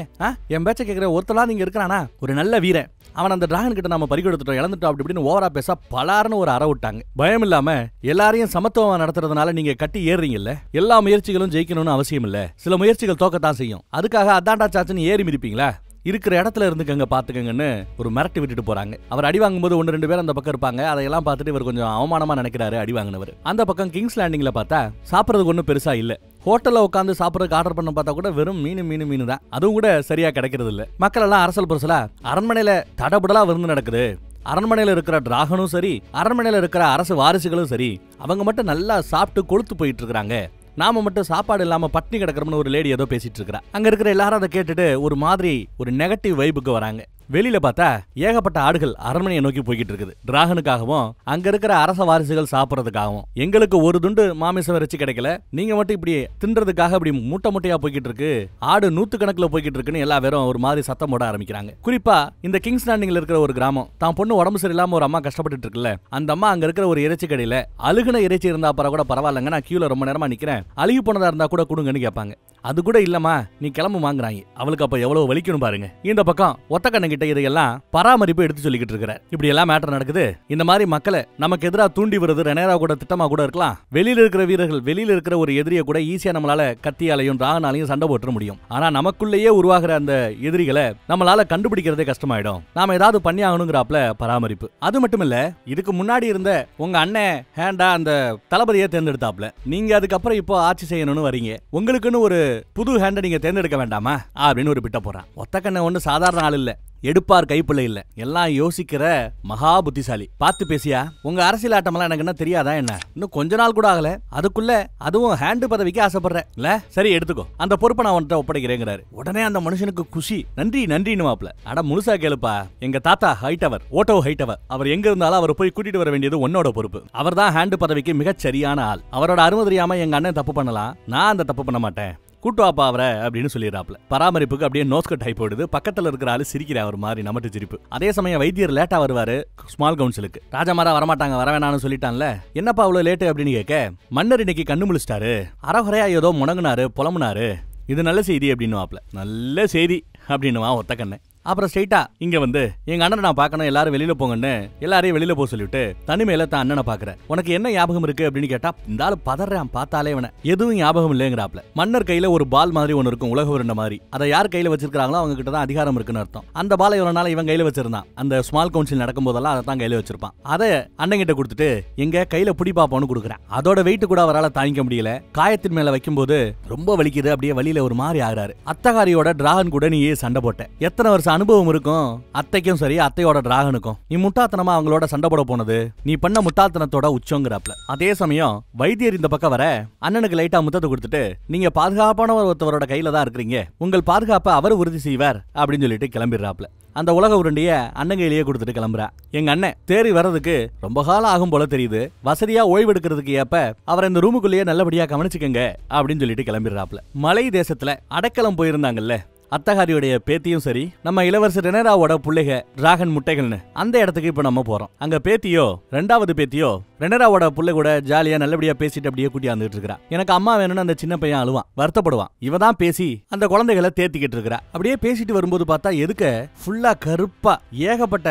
என் பேச்ச கேக்குற ஒருத்தலா நீங்க இருக்கிறானா? ஒரு நல்ல வீரன், அவன் அந்த டிராகன் கிட்ட நாம பறிகொடுத்துட்டோம், இழந்துட்டோம் அப்படி இப்படின்னு ஓவரா பேச பலார்னு ஒரு அற விட்டாங்க. பயம் இல்லாம எல்லாரையும் சமத்துவமா நடத்துறதுனால நீங்க கட்டி ஏறுறீங்கல்ல. எல்லா முயற்சிகளும் ஜெயிக்கணும்னு அவசியம் இல்ல. சில முயற்சிகள் தோக்கத்தான் செய்யும். அதுக்காக அதாண்டா சாச்சுன்னு ஏறி மிதிப்பீங்களா? இருக்கிற இடத்துல இருந்துக்கங்க பாத்துக்கங்கன்னு ஒரு மிரட்டி விட்டுட்டு போறாங்க. அவர் அடி வாங்கும்போது 1-2 பேர் அந்த பக்கம் இருப்பாங்க. அதையெல்லாம் பார்த்துட்டு இவர் கொஞ்சம் அவமானமா நினைக்கிறாரு அடி வாங்கினவர். அந்த பக்கம் கிங்ஸ் லேண்டிங்ல பார்த்தா சாப்பிடறதுக்கு ஒன்றும் பெருசா இல்ல. ஹோட்டல்ல உட்காந்து சாப்பிடறதுக்கு ஆர்டர் பண்ண பார்த்தா கூட வெறும் மீன் தான். அதுவும் கூட சரியா கிடைக்கிறது இல்ல. மக்கள் எல்லாம் அரசல் புரசலா அரண்மனையில தடபுடலா விருந்து நடக்குது. அரண்மனையில இருக்கிற டிராகனும் சரி, அரண்மனையில இருக்கிற அரசு வாரிசுகளும் சரி, அவங்க மட்டும் நல்லா சாப்பிட்டு கொழுத்து போயிட்டு இருக்காங்க. நாம மட்டும் சாப்பாடு இல்லாம பட்டினி கிடக்கிறோம்னு ஒரு லேடி ஏதோ பேசிட்டு இருக்கா. அங்க இருக்கிற எல்லாரும் அதை கேட்டுட்டு ஒரு மாதிரி ஒரு நெகட்டிவ் வைபுக்கு வராங்க. வெளியில பார்த்தா ஏகப்பட்ட ஆடுகள் அரண்மனையை நோக்கி போய்கிட்டு இருக்குது. டிராகனுக்காகவும் அங்க இருக்கிற அரச வாரிசுகள் சாப்பிடறதுக்காகவும். எங்களுக்கு ஒரு துண்டு மாமிசம் இறைச்சி கிடைக்கல, நீங்க மட்டும் இப்படி தின்றதுக்காக இப்படி மூட்டை மூட்டையா போய்கிட்டு இருக்கு, ஆடு 100 கணக்குல போய்கிட்டு இருக்குன்னு எல்லா பேரும் ஒரு மாதிரி சத்தம் போட ஆரம்பிக்கிறாங்க. குறிப்பா இந்த கிங்ஸ் லேண்டிங்ல இருக்கிற ஒரு கிராமம், தான் பொண்ணு உடம்பு சரியில்லாம ஒரு அம்மா கஷ்டப்பட்டு இருக்குல்ல, அந்த அம்மா அங்க இருக்கிற ஒரு இறைச்சி கடையில அழுகுன இறைச்சி இருந்தா கூட பரவாயில்லங்க, நான் கியூல ரொம்ப நேரமா நிக்கிறேன், அழுகி போனதா இருந்தா கூட கொடுங்கன்னு கேட்பாங்க. அது கூட இல்லமா நீ கிளம்பு வாங்குறாங்க. அவளுக்கு அப்ப எவ்வளவு வலிக்கணும் பாருங்க. இந்த பக்கம் ஒத்தக்கண்ண கிட்ட இதையெல்லாம் பராமரிப்பு எடுத்து சொல்லிக்கிட்டு இருக்கிறார். இப்படி எல்லாம் மேட்டர் நடக்குது. இந்த மாதிரி மக்களை நமக்கு எதிராக தூண்டி வருது ரெனேரா கூட திட்டமா கூட இருக்கலாம். வெளியில இருக்கிற வீரர்கள், வெளியில இருக்கிற ஒரு எதிரியை கூட ஈஸியா நம்மளால கத்தியாலையும் டிராகனாலையும் சண்டை போட்டுற முடியும். ஆனா நமக்குள்ளேயே உருவாகிற அந்த எதிரிகளை நம்மளால கண்டுபிடிக்கிறதே கஷ்டமாயிடும். நாம ஏதாவது பண்ணி ஆகணுங்கிறாப்ல பராமரிப்பு. அது மட்டும் இல்ல, இதுக்கு முன்னாடி இருந்த உங்க அண்ணன் ஹேண்டா அந்த தளபதியை தேர்ந்தெடுத்தாப்ல, நீங்க அதுக்கப்புறம் இப்போ ஆட்சி செய்யணும்னு வரீங்க, உங்களுக்குன்னு ஒரு புது ஹேண்டை நீங்க தேர்ந்தெடுக்க வேண்டாமா அப்படின்னு ஒரு பிட்ட போறான். ஒத்தக்கண்ண ஒண்ணு சாதாரண ஆள் இல்ல, எடுப்பார் கைப்பிள்ளை இல்ல, எல்லாம் யோசிக்கிற மகா புத்திசாலி. பார்த்து பேசியா, உங்க அரசியல் ஆட்டமெல்லாம் எனக்கு என்ன தெரியாதா என்ன? இன்னும் கொஞ்ச நாள் கூட ஆகல, அதுக்குள்ள அதுவும் ஹேண்டு பதவிக்கு ஆசைப்படுற இல்ல, சரி எடுத்துக்கோ, அந்த பொறுப்பை நான் உன்கிட்ட ஒப்படைக்கிறேங்கிறாரு. உடனே அந்த மனுஷனுக்கு குஷி, நன்றின்னு வாப்ல. அட முழுசா கேளுப்பா, எங்க தாத்தா ஹைட்டவர், ஓட்டோ ஹைட்டவர், அவர் எங்க இருந்தாலும் அவர் போய் கூட்டிட்டு வர வேண்டியது உன்னோட பொறுப்பு. அவர் தான் ஹேண்டு பதவிக்கு மிகச் சரியான ஆள். அவரோட அருமை தெரியாம எங்க அண்ணன் தப்பு பண்ணலாம், நான் அந்த தப்பு பண்ண மாட்டேன், கூட்டுவாப்பா அவரை அப்படின்னு சொல்லிடுறாப்ல. பராமரிப்புக்கு அப்படியே நோஸ்கட் ஹை போடுது. பக்கத்துல இருக்கிற ஆளு சிரிக்கிற ஒரு மாதிரி நமட்டு சிரிப்பு. அதே சமயம் வைத்தியர் லேட்டா வருவாரு ஸ்மால் கவுன்சிலுக்கு. ராஜாமாரா வரமாட்டாங்க, வர வேணாம்னு சொல்லிட்டான்ல, என்னப்பா அவ்வளவு லேட்டு அப்படின்னு கேட்க, மன்னர் இன்னைக்கு கண்ணு முழிச்சிட்டாரு, அறகுறையா ஏதோ முணங்குனாரு, புலம்புனாரு, இது நல்ல செய்தி அப்படின்னு வாப்ல. நல்ல செய்தி அப்படின்னுவா ஒத்தக்கண்ண. அப்புறம் ஸ்ட்ரைட்டா இங்க வந்து எங்க அண்ணனை நான் பார்க்கணும், எல்லாரும் வெளியில போங்கன்னு எல்லாரையும் வெளியில போக சொல்லிட்டு தனிமையில தான் அண்ணனை பாக்குற. உனக்கு என்ன ஞாபகம் இருக்கு அப்படின்னு கேட்டா இந்த ஆளு பதறான். பார்த்தாலே இவனை எதுவும் ஞாபகம் இல்லைங்கிறாப்ல. மன்னர் கையில ஒரு பால் மாதிரி ஒன்னு இருக்கும், உலக உருண்டை மாதிரி. அதை யார் கையில வச்சிருக்காங்களோ அவங்க கிட்ட தான் அதிகாரம் இருக்குன்னு அர்த்தம். அந்த பாலை இவ்வளவு நாள் இவன் கையில வச்சிருந்தான். அந்த ஸ்மால் கவுன்சில் நடக்கும் போதெல்லாம் அதை தான் கையில வச்சிருப்பான். அதை அண்ணன் கிட்ட கொடுத்துட்டு எங்க கையில புடி பாப்பான்னு கொடுக்குறேன். அதோட வெயிட் கூட அவரால் தாங்கிக்க முடியல. காயத்தின் மேல வைக்கும் போது ரொம்ப வலிக்குது. அப்படியே வலியில ஒரு மாதிரி ஆகுறாரு. அத்தகாரியோட டிராகன் கூட நீ சண்டை போட்ட. எத்தனை வருஷம் அனுபவம் இருக்கும் அத்தைக்கும் சரி அத்தையோட டிராகனுக்கும். நீ முட்டாத்தனமா அவங்களோட சண்டை போட போனது நீ பண்ண முட்டாள்தனத்தோட உச்சங்கிறாப்ல. அதே சமயம் வைத்தியர் இந்த பக்கம் வர அண்ணனுக்கு லைட்டா முத்தத்தை கொடுத்துட்டு நீங்க பாதுகாப்பான ஒருத்தவரோட கையில தான் இருக்கிறீங்க, உங்கள் பாதுகாப்பை அவர் உறுதி செய்வார் அப்படின்னு சொல்லிட்டு கிளம்பிடுறாப்ல. அந்த உலக உருண்டைய அண்ணன் கையிலேயே கொடுத்துட்டு கிளம்புறா. எங்க அண்ணன் தேறி வர்றதுக்கு ரொம்ப காலம் ஆகும் போல தெரியுது. வசதியா ஓய்வு எடுக்கிறதுக்கு ஏப்ப அவரை இந்த ரூமுக்குள்ளேயே நல்லபடியா கவனிச்சுக்கங்க அப்படின்னு சொல்லிட்டு கிளம்பிடுறாப்ல. மலை தேசத்துல அடைக்கலம் போயிருந்தாங்கல்ல அத்தகாரியோடைய பேத்தியும் சரி நம்ம இளவரசர் ரெனராவோட புள்ளைக டிராகன் முட்டைகள்னு அந்த இடத்துக்கு இப்ப நம்ம போறோம். அங்க பேத்தியோ ரெண்டாவது பேத்தியோ ரெனராவோட புள்ளை கூட ஜாலியா நல்லபடியா பேசிட்டு அப்படியே கூட்டி வந்துட்டு இருக்கா. எனக்கு அம்மா வேணும்னு அந்த சின்ன பையன் அழுவான், வருத்தப்படுவான். இவதான் பேசி அந்த குழந்தைகளை தேத்திக்கிட்டு இருக்கா. அப்படியே பேசிட்டு வரும்போது பார்த்தா எதுக்க ஃபுல்லா கருப்பா ஏகப்பட்ட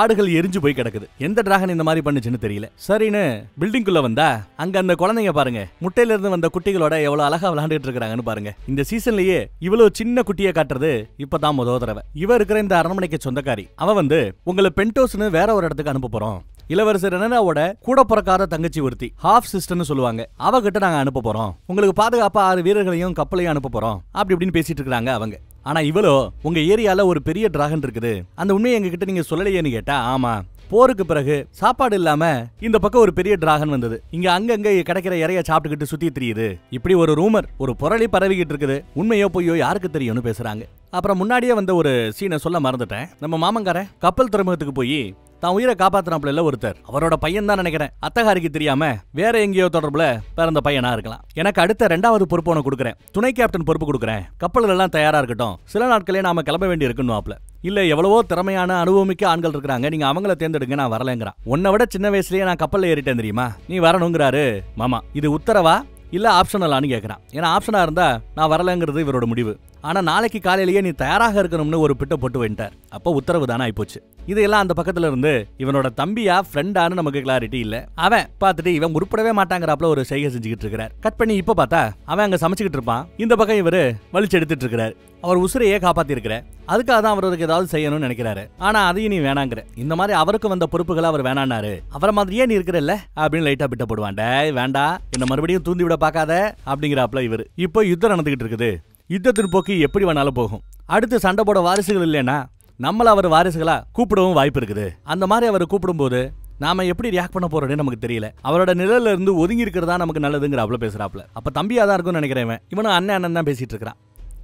ஆடுகள் எரிஞ்சு போய் கிடக்குது. எந்த டிராகன் இந்த மாதிரி பண்ணுச்சுன்னு தெரியல. சரின்னு பில்டிங்குள்ள வந்தா அங்க அந்த குழந்தைங்க பாருங்க முட்டையில இருந்து வந்த குட்டிகளோட எவ்வளவு அழகா விளையாண்டுட்டு இருக்காங்கன்னு பாருங்க. இந்த சீசன்லயே இவ்வளவு சின்ன குட்டியை காட்டுறது இப்பதான் முதல் தடவை. இவ இருக்கிற இந்த அரண்மனைக்கு சொந்தக்காரி. அவ வந்து உங்களை பென்டோஸ்னு வேற ஒரு இடத்துக்கு அனுப்ப போறோம். இளவரசர் ரெனராவோட கூட பிறக்காத தங்கச்சி ஒருத்தி ஹாஃப் சிஸ்டர்னு சொல்லுவாங்க. அவகிட்ட நாங்க அனுப்ப போறோம். உங்களுக்கு பாதுகாப்பா 6 வீரர்களையும் கப்பலையும் அனுப்ப போறோம் அப்படி இப்படின்னு பேசிட்டு இருக்காங்க அவங்க. ஆனா இவளோ உங்க ஏரியால ஒரு பெரிய டிராகன் இருக்குது, அந்த உண்மையை எங்க கிட்ட நீங்க சொல்லலையேன்னு கேட்டா ஆமா போருக்கு பிறகு சாப்பாடு இல்லாம இந்த பக்கம் ஒரு பெரிய டிராகன் வந்தது. இங்க அங்கங்க கிடைக்கிற இறைய சாப்பிட்டுக்கிட்டு சுத்தி தெரியுது. இப்படி ஒரு ரூமர் ஒரு புரளி பரவிக்கிட்டு இருக்குது. உண்மையோ பொய்யோ யாருக்கு தெரியும்னு பேசுறாங்க. அப்புறம் முன்னாடியே வந்த ஒரு சீனை சொல்ல மறந்துட்டேன். நம்ம மாமங்காரன் கப்பல் துறைமுகத்துக்கு போய் தான் உயிரை காப்பாத்தினாப்ல ஒருத்தர், அவரோட பையன் தான் நினைக்கிறேன். அத்தகாரிக்கு தெரியாம வேற எங்கேயோ தொடர்புல பிறந்த பையனா இருக்கலாம். எனக்கு அடுத்த 2வது பொறுப்பு உனக்கு கொடுக்குறேன், துணை கேப்டன் பொறுப்பு கொடுக்குறேன். கப்பல்கள் எல்லாம் தயாரா இருக்கட்டும், சில நாட்களே நாம கிளம்ப வேண்டி இருக்குன்னு. இல்ல எவ்வளவோ திறமையான அனுபவமிக்க ஆண்கள் இருக்காங்க, நீங்க அவங்கள தேர்ந்தெடுங்க, நான் வரலங்கிறான். உன்னை விட சின்ன வயசுலயே நான் கப்பல்ல ஏறிட்டேன் தெரியுமா, நீ வரணுங்கிறாரு மாமா. இது உத்தரவா இல்ல ஆப்ஷனலான்னு கேட்கறான். ஏன்னா ஆப்ஷனா இருந்தா நான் வரலங்கிறது இவரோட முடிவு. ஆனா நாளைக்கு காலையிலேயே நீ தயாராக இருக்கணும்னு ஒரு பிட்ட போட்டு வந்துட்டார். அப்போ உத்தரவு தானே ஆயிப்போச்சு. இதெல்லாம் அந்த பக்கத்துல இருந்து இவனோட தம்பியா ஃப்ரெண்டானு நமக்கு கிளாரிட்டி இல்ல. அவன் பார்த்துட்டு இவன் உருப்படவே மாட்டாங்கிறாப்ல ஒரு செய்கை செஞ்சுக்கிட்டு இருக்கிறார். கட் பண்ணி இப்ப பார்த்தா அவன் அங்க சமைச்சுக்கிட்டு இருப்பான். இந்த பக்கம் இவரு வலிச்சு எடுத்துட்டு இருக்கிறார். அவர் உசுரையே காப்பாத்தி இருக்கிற, அதுக்காக தான் அவருக்கு ஏதாவது செய்யணும்னு நினைக்கிறாரு. ஆனா அதையும் நீ வேணாங்கிற. இந்த மாதிரி அவருக்கு வந்த பொறுப்புகளை அவர் வேணான்னாரு. அவரை மாதிரியே நீ இருக்கிறல்ல அப்படின்னு லைட்டா பிட்ட போடுவான். வேண்டா என்ன மறுபடியும் தூண்டி விட பாக்காத அப்படிங்கிறாப்ல இவரு. இப்போ யுத்தம் நடந்துகிட்டு இருக்குது. யுத்தத்தின் போக்கு எப்படி வேணாலும் போகும். அடுத்து சண்டை போட வாரிசுகள் இல்லைன்னா நம்மள அவர் வாரிசுகளா கூப்பிடவும் வாய்ப்பு இருக்குது. அந்த மாதிரி அவர் கூப்பிடும்போது நாம எப்படி ரியாக்ட் பண்ண போறோம்னு நமக்கு தெரியல. அவரோட நிழல்ல இருந்து ஒதுங்கி இருக்கிறதா நமக்கு நல்லதுங்கிற அவ்வளவு பேசுறாப்ல. அப்ப தம்பியா தான் இருக்கும்னு நினைக்கிறேன். இவனும் அண்ணன் தான் பேசிட்டு இருக்கிறான்.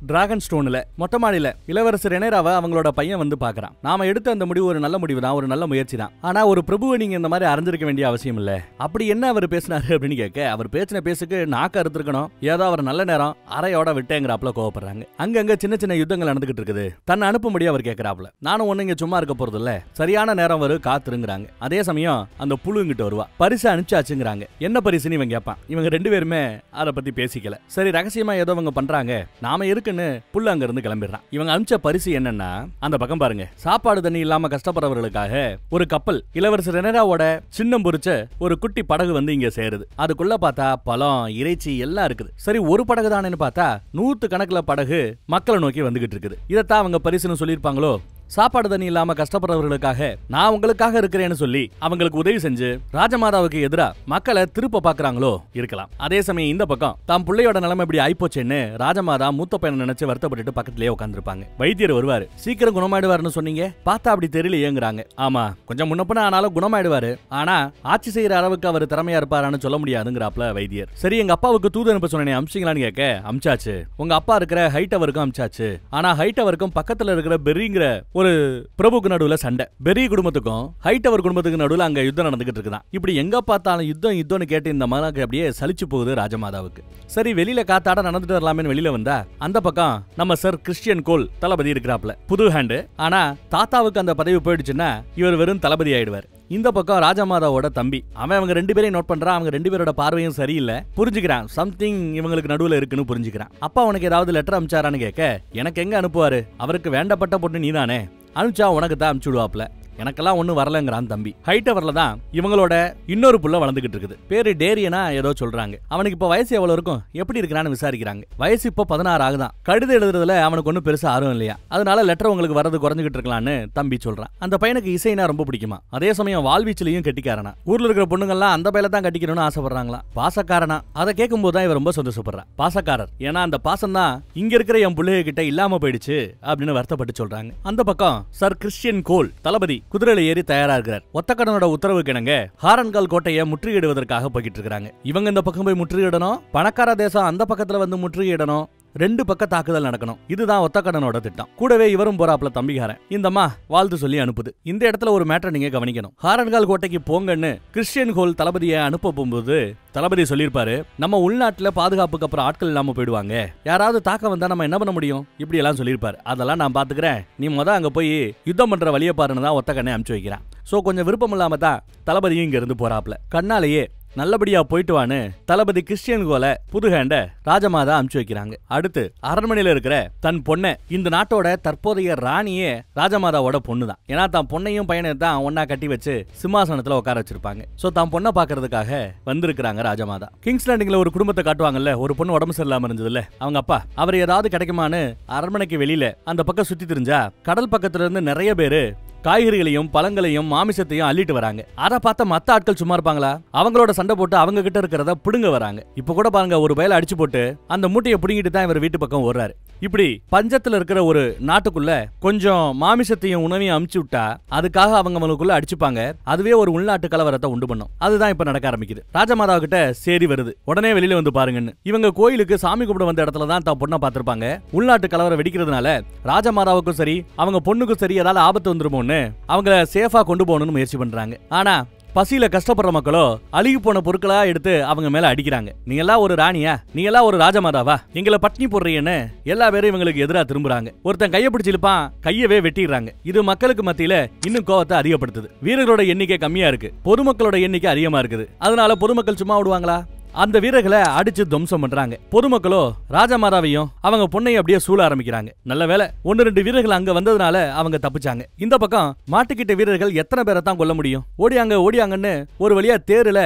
டிராகன் ஸ்டோன்ல மொட்டை மாடியில இளவரசர் ரெனராவை அவங்களோட பையன் வந்து பாக்குறான். நாம எடுத்த அந்த முடிவு ஒரு நல்ல முடிவு தான், ஒரு நல்ல முயற்சி தான். ஆனா ஒரு பிரபுவை நீங்க இந்த மாதிரி அறிஞ்சிருக்க வேண்டிய அவசியம் இல்ல. அப்படி என்ன அவர் பேசினாரு அப்படின்னு கேட்க, அவர் பேசின பேசுக்கு நாக்க அறுத்திருக்கணும், ஏதோ அவர் நல்ல நேரம் அறையோட விட்டேங்கிறாப்ல கோவப்படுறாங்க. அங்கங்க சின்ன சின்ன யுத்தங்கள் நடந்துகிட்டு இருக்குது. தன்னை அனுப்பும்படி அவர் கேட்கிறாப்ல. நானும் ஒண்ணு இங்க சும்மா இருக்க போறது இல்ல, சரியான நேரம் வரும் காத்துருங்கிறாங்க. அதே சமயம் அந்த புழு இங்கிட்ட வருவா, பரிசு அனுப்பிச்சாச்சுங்கிறாங்க. என்ன பரிசுன்னு இவன் கேட்பான். இவங்க 2 பேருமே அதை பத்தி பேசிக்கல. சரி ரகசியமா ஏதோ இவங்க பண்றாங்க, நாம இருக்குன்னு புள்ள அங்க இருந்து கிளம்பிடுறான். இவங்க அனுப்பிச்ச பரிசு என்னன்னா அந்த பக்கம் பாருங்க, சாப்பாடு தண்ணி இல்லாம கஷ்டப்படுறவர்களுக்காக ஒரு கப்பல் இளவரசர் ரெனராவோட சின்னம் பொறிச்ச ஒரு குட்டி படகு வந்து இங்க சேருது. அதுக்குள்ள பார்த்தா பழம் இறைச்சி எல்லாம் இருக்குது. சரி ஒரு படகு தானேன்னு பார்த்தா 100 கணக்குல படகு மக்களை நோக்கி வந்துகிட்டு இருக்குது. இதைத்தான் அவங்க பரிசுன்னு சொல்லியிருப்பாங்களோ. சாப்பாடு தண்ணி இல்லாம கஷ்டப்படுறவர்களுக்காக நான் உங்களுக்காக இருக்கிறேன்னு சொல்லி அவங்களுக்கு உதவி செஞ்சு ராஜமாதாவுக்கு எதிரா மக்களை திருப்ப பாக்குறாங்களோ இருக்கலாம். அதே சமயம் இந்த பக்கம் தாம் பிள்ளையோட நிலைமை இப்படி ஆயிப்போச்சேன்னு ராஜமாதா மூத்த பையனை நினைச்சு வருத்தப்பட்டு பக்கத்திலேயே உட்காந்துருப்பாங்க. வைத்தியர் வருவாரு, சீக்கிரம் குணமாயிடுவாருன்னு சொன்னீங்க, பார்த்தா அப்படி தெரியலையேங்கிறாங்க. ஆமா கொஞ்சம் முன்னப்பன ஆனாலும் குணமாயிடுவாரு, ஆனா ஆட்சி செய்யற அளவுக்கு அவர் திறமையா இருப்பாரான்னு சொல்ல முடியாதுங்கிறாப்ல வைத்தியர். சரி எங்க அப்பாவுக்கு தூது அனுப்ப சொன்னேன், அமிச்சிங்களான்னு கேட்க அமிச்சாச்சு. உங்க அப்பா இருக்கிற ஹைட்டவருக்கும் அமிச்சாச்சு. ஆனா ஹைட்டவருக்கும் பக்கத்துல இருக்கிற பெரிங்கிற ஒரு பிரபுக்கு நடுவுல சண்டை. பெரிய குடும்பத்துக்கும் ஹைட்டவர் குடும்பத்துக்கு நடுவுல அங்க யுத்தம் நடந்துகிட்டு இருக்குதான். இப்படி எங்க பார்த்தாலும் யுத்தம்னு கேட்டு இந்த மகனுக்கு அப்படியே சலிச்சு போகுது ராஜமாதாவுக்கு. சரி வெளியில காத்தாட நடந்துட்டு வரலாமேன்னு வெளியில வந்தா அந்த பக்கம் நம்ம சர் கிறிஸ்டியன் கோல் தளபதி இருக்கிறாப்ல, புது ஹேண்டு. ஆனா தாத்தாவுக்கு அந்த பதவி போயிடுச்சுன்னா இவர் வெறும் தளபதி ஆயிடுவார். இந்த பக்கம் ராஜமாதாவோட தம்பி அவன் அவங்க 2 பேரையும் நோட் பண்றான். அவங்க 2 பேரோட பார்வையும் சரியில்லை. புரிஞ்சுக்கிறான் சம்திங் இவங்களுக்கு நடுவுல இருக்குன்னு புரிஞ்சுக்கிறான். அப்பா உனக்கு ஏதாவது லெட்டர் அனுப்பிச்சாரான்னு கேட்க, எனக்கு எங்க அனுப்புவாரு, அவருக்கு வேண்டப்பட்ட பொண்ணு நீதானே, அனுப்பிச்சா உனக்கு தான் அனுப்பிச்சு விடுவாப்ல, எனக்கெல்லாம் ஒன்னும் வரலங்கிறான் தம்பி. ஹைட்டவர்ல தான் இவங்களோட இன்னொரு புள்ள வளர்ந்துகிட்டு இருக்குது. பேரு டேரியனா ஏதோ சொல்றாங்க. அவனுக்கு இப்ப வயசு எவ்வளவு இருக்கும், எப்படி இருக்கிறான்னு விசாரிக்கிறாங்க. வயசு இப்ப 16 ஆகுதான். கடிதம் எழுதுறதுல அவனுக்கு ஒன்னும் பெருசா ஆர்வம் இல்லையா, அதனால லெட்டர் உங்களுக்கு வரது குறைஞ்சிட்டு இருக்கலாம்னு தம்பி சொல்றான். அந்த பையனுக்கு இசைனா ரொம்ப பிடிக்குமா, அதே சமயம் வாழ்வீச்சிலையும் கெட்டிக்காரனா. ஊர்ல இருக்கிற பொண்ணுங்கள்லாம் அந்த பையில தான் கட்டிக்கணும்னு ஆசைப்படுறாங்களா. பாசக்காரனா, அதை கேட்கும் போதுதான் இவர் ரொம்ப சந்தோஷப்படுறான். பாசக்காரர், ஏன்னா அந்த பாசம் தான் இங்க இருக்கிற என் பிள்ளைய கிட்ட இல்லாம போயிடுச்சு அப்படின்னு வருத்தப்பட்டு சொல்றாங்க. அந்த பக்கம் சர் கிறிஸ்டியன் கோல் தளபதி குதிரையில ஏறி தயாரா இருக்கிறார். ஒத்தக்கடனோட உத்தரவு கிணங்க ஹாரன்கால் கோட்டையை முற்றுகையிடுவதற்காக போய்கிட்டு இருக்காங்க. இவங்க இந்த பக்கம் போய் முற்றுகையிடணும், பணக்கார தேசம் அந்த பக்கத்துல வந்து முற்றுகையிடணும், 2 பக்க தாக்குதல் நடக்கணும். இதுதான் ஒத்தக்கடனோட திட்டம். கூடவே இவரும் போறாப்ல தம்பிகாரன். இந்தம்மா வாழ்த்து சொல்லி அனுப்புது. இந்த இடத்துல ஒரு மேட்டர் நீங்க கவனிக்கணும். ஹாரன்கால் கோட்டைக்கு போங்கன்னு கிறிஸ்டியன் கோல் தளபதியை அனுப்ப போகும்போது தளபதி சொல்லியிருப்பாரு, நம்ம உள்நாட்டுல பாதுகாப்புக்கு அப்புறம் ஆட்கள் இல்லாம போயிடுவாங்க, யாராவது தாக்க வந்தா நம்ம என்ன பண்ண முடியும், இப்படி எல்லாம் சொல்லியிருப்பாரு. அதெல்லாம் நான் பாத்துக்கிறேன், நீ அங்க போய் யுத்தம் பண்ற வழியை பாருன்னு தான் ஒத்தக்கண்ணை அனுப்பிச்சு வைக்கிறான். சோ கொஞ்சம் விருப்பம் இல்லாம தான் தளபதியும் இங்க இருந்து போறாப்ல. கண்ணாலேயே நல்லபடியா போயிட்டு வான்னு தளபதி கிறிஸ்டியன் கோல புதுகேண்ட ராஜமாதா அனுப்பிச்சு வைக்கிறாங்க. அடுத்து அரண்மனையில இருக்கிற தன் பொண்ணை, இந்த நாட்டோட தற்போதைய ராணியே ராஜமாதாவோட பொண்ணுதான். ஏன்னா தான் பொண்ணையும் பையனையும் தான் ஒன்னா கட்டி வச்சு சிம்மாசனத்துல உட்கார வச்சிருப்பாங்க. சோ தான் பொண்ணை பாக்குறதுக்காக வந்திருக்கிறாங்க ராஜமாதா. கிங்ஸ் லேண்டிங்ல ஒரு குடும்பத்தை காட்டுவாங்கல்ல, ஒரு பொண்ணு உடம்பு சரியில்லாம இருந்ததுல, அவங்க அப்பா அவர் ஏதாவது கிடைக்குமான்னு அரண்மனைக்கு வெளியில அந்த பக்கம் சுத்தி தெரிஞ்சா கடல் பக்கத்துல இருந்து நிறைய பேரு காய்கறிகளையும் பழங்களையும் மாமிசத்தையும் அள்ளிட்டு வராங்க. அதை பார்த்த மத்த ஆட்கள் சும்மா இருப்பாங்களா, அவங்களோட சண்டை போட்டு அவங்க கிட்ட இருக்கிறத புடுங்க வராங்க. இப்ப கூட பாருங்க, ஒரு வயல அடிச்சு போட்டு அந்த மூட்டையை புடுங்கிட்டு தான் இவர் வீட்டு பக்கம் ஓடுறாரு. இப்படி பஞ்சத்துல இருக்கிற ஒரு நாட்டுக்குள்ள கொஞ்சம் மாமிசத்தையும் உணவையும் அமுச்சு விட்டா அதுக்காக அவங்களுக்குள்ள அடிச்சுப்பாங்க. அதுவே ஒரு உள்நாட்டு கலவரத்தை உண்டு பண்ணும். அதுதான் இப்ப நடக்க ஆரம்பிக்குது. ராஜமாதா கிட்ட சேரி வருது, உடனே வெளியில வந்து பாருங்கன்னு. இவங்க கோயிலுக்கு சாமி கும்பிட வந்த இடத்துல தான் தான் பொண்ணை பார்த்திருப்பாங்க. உள்நாட்டு கலவரம் வெடிக்கிறதுனால ராஜமாதாவுக்கும் சரி அவங்க பொண்ணுக்கும் சரி ஏதாவது ஆபத்து வந்துருமோன்னு அவங்க சேஃபா கொண்டு போகணும்னு முயற்சி பண்றாங்க. ஆனா பசியில கஷ்டப்படுற மக்களோ அழுகி போன பொருட்களா எடுத்து அவங்க மேல அடிக்கிறாங்க. நீங்க எல்லாம் ஒரு ராணியா, நீங்க எல்லாம் ஒரு ராஜமாதாவா, எங்களை பட்னி போடுறீங்கன்னு எல்லா பேரும் இவங்களுக்கு எதிரா திரும்புறாங்க. ஒருத்தன் கையை பிடிச்சு இழுப்பான், கையவே வெட்டிடுறாங்க. இது மக்களுக்கு மத்தியில இன்னும் கோவத்தை அதிகப்படுத்துது. வீரர்களோட எண்ணிக்கை கம்மியா இருக்கு, பொதுமக்களோட எண்ணிக்கை அதிகமா இருக்குது. அதனால பொதுமக்கள் சும்மா விடுவாங்களா, அந்த வீரர்களை அடிச்சு துவம்சம் பண்றாங்க. பொதுமக்களோ ராஜமாதாவையும் அவங்க பொண்ணையும் அப்படியே சூழ ஆரம்பிக்கிறாங்க. நல்ல வேலை 1-2 வீரர்கள் அங்க வந்ததுனால அவங்க தப்பிச்சாங்க. இந்த பக்கம் மாட்டுக்கிட்ட வீரர்கள் எத்தனை பேரை தான் கொல்ல முடியும், ஓடியாங்கன்னு ஒரு வழியா தேருல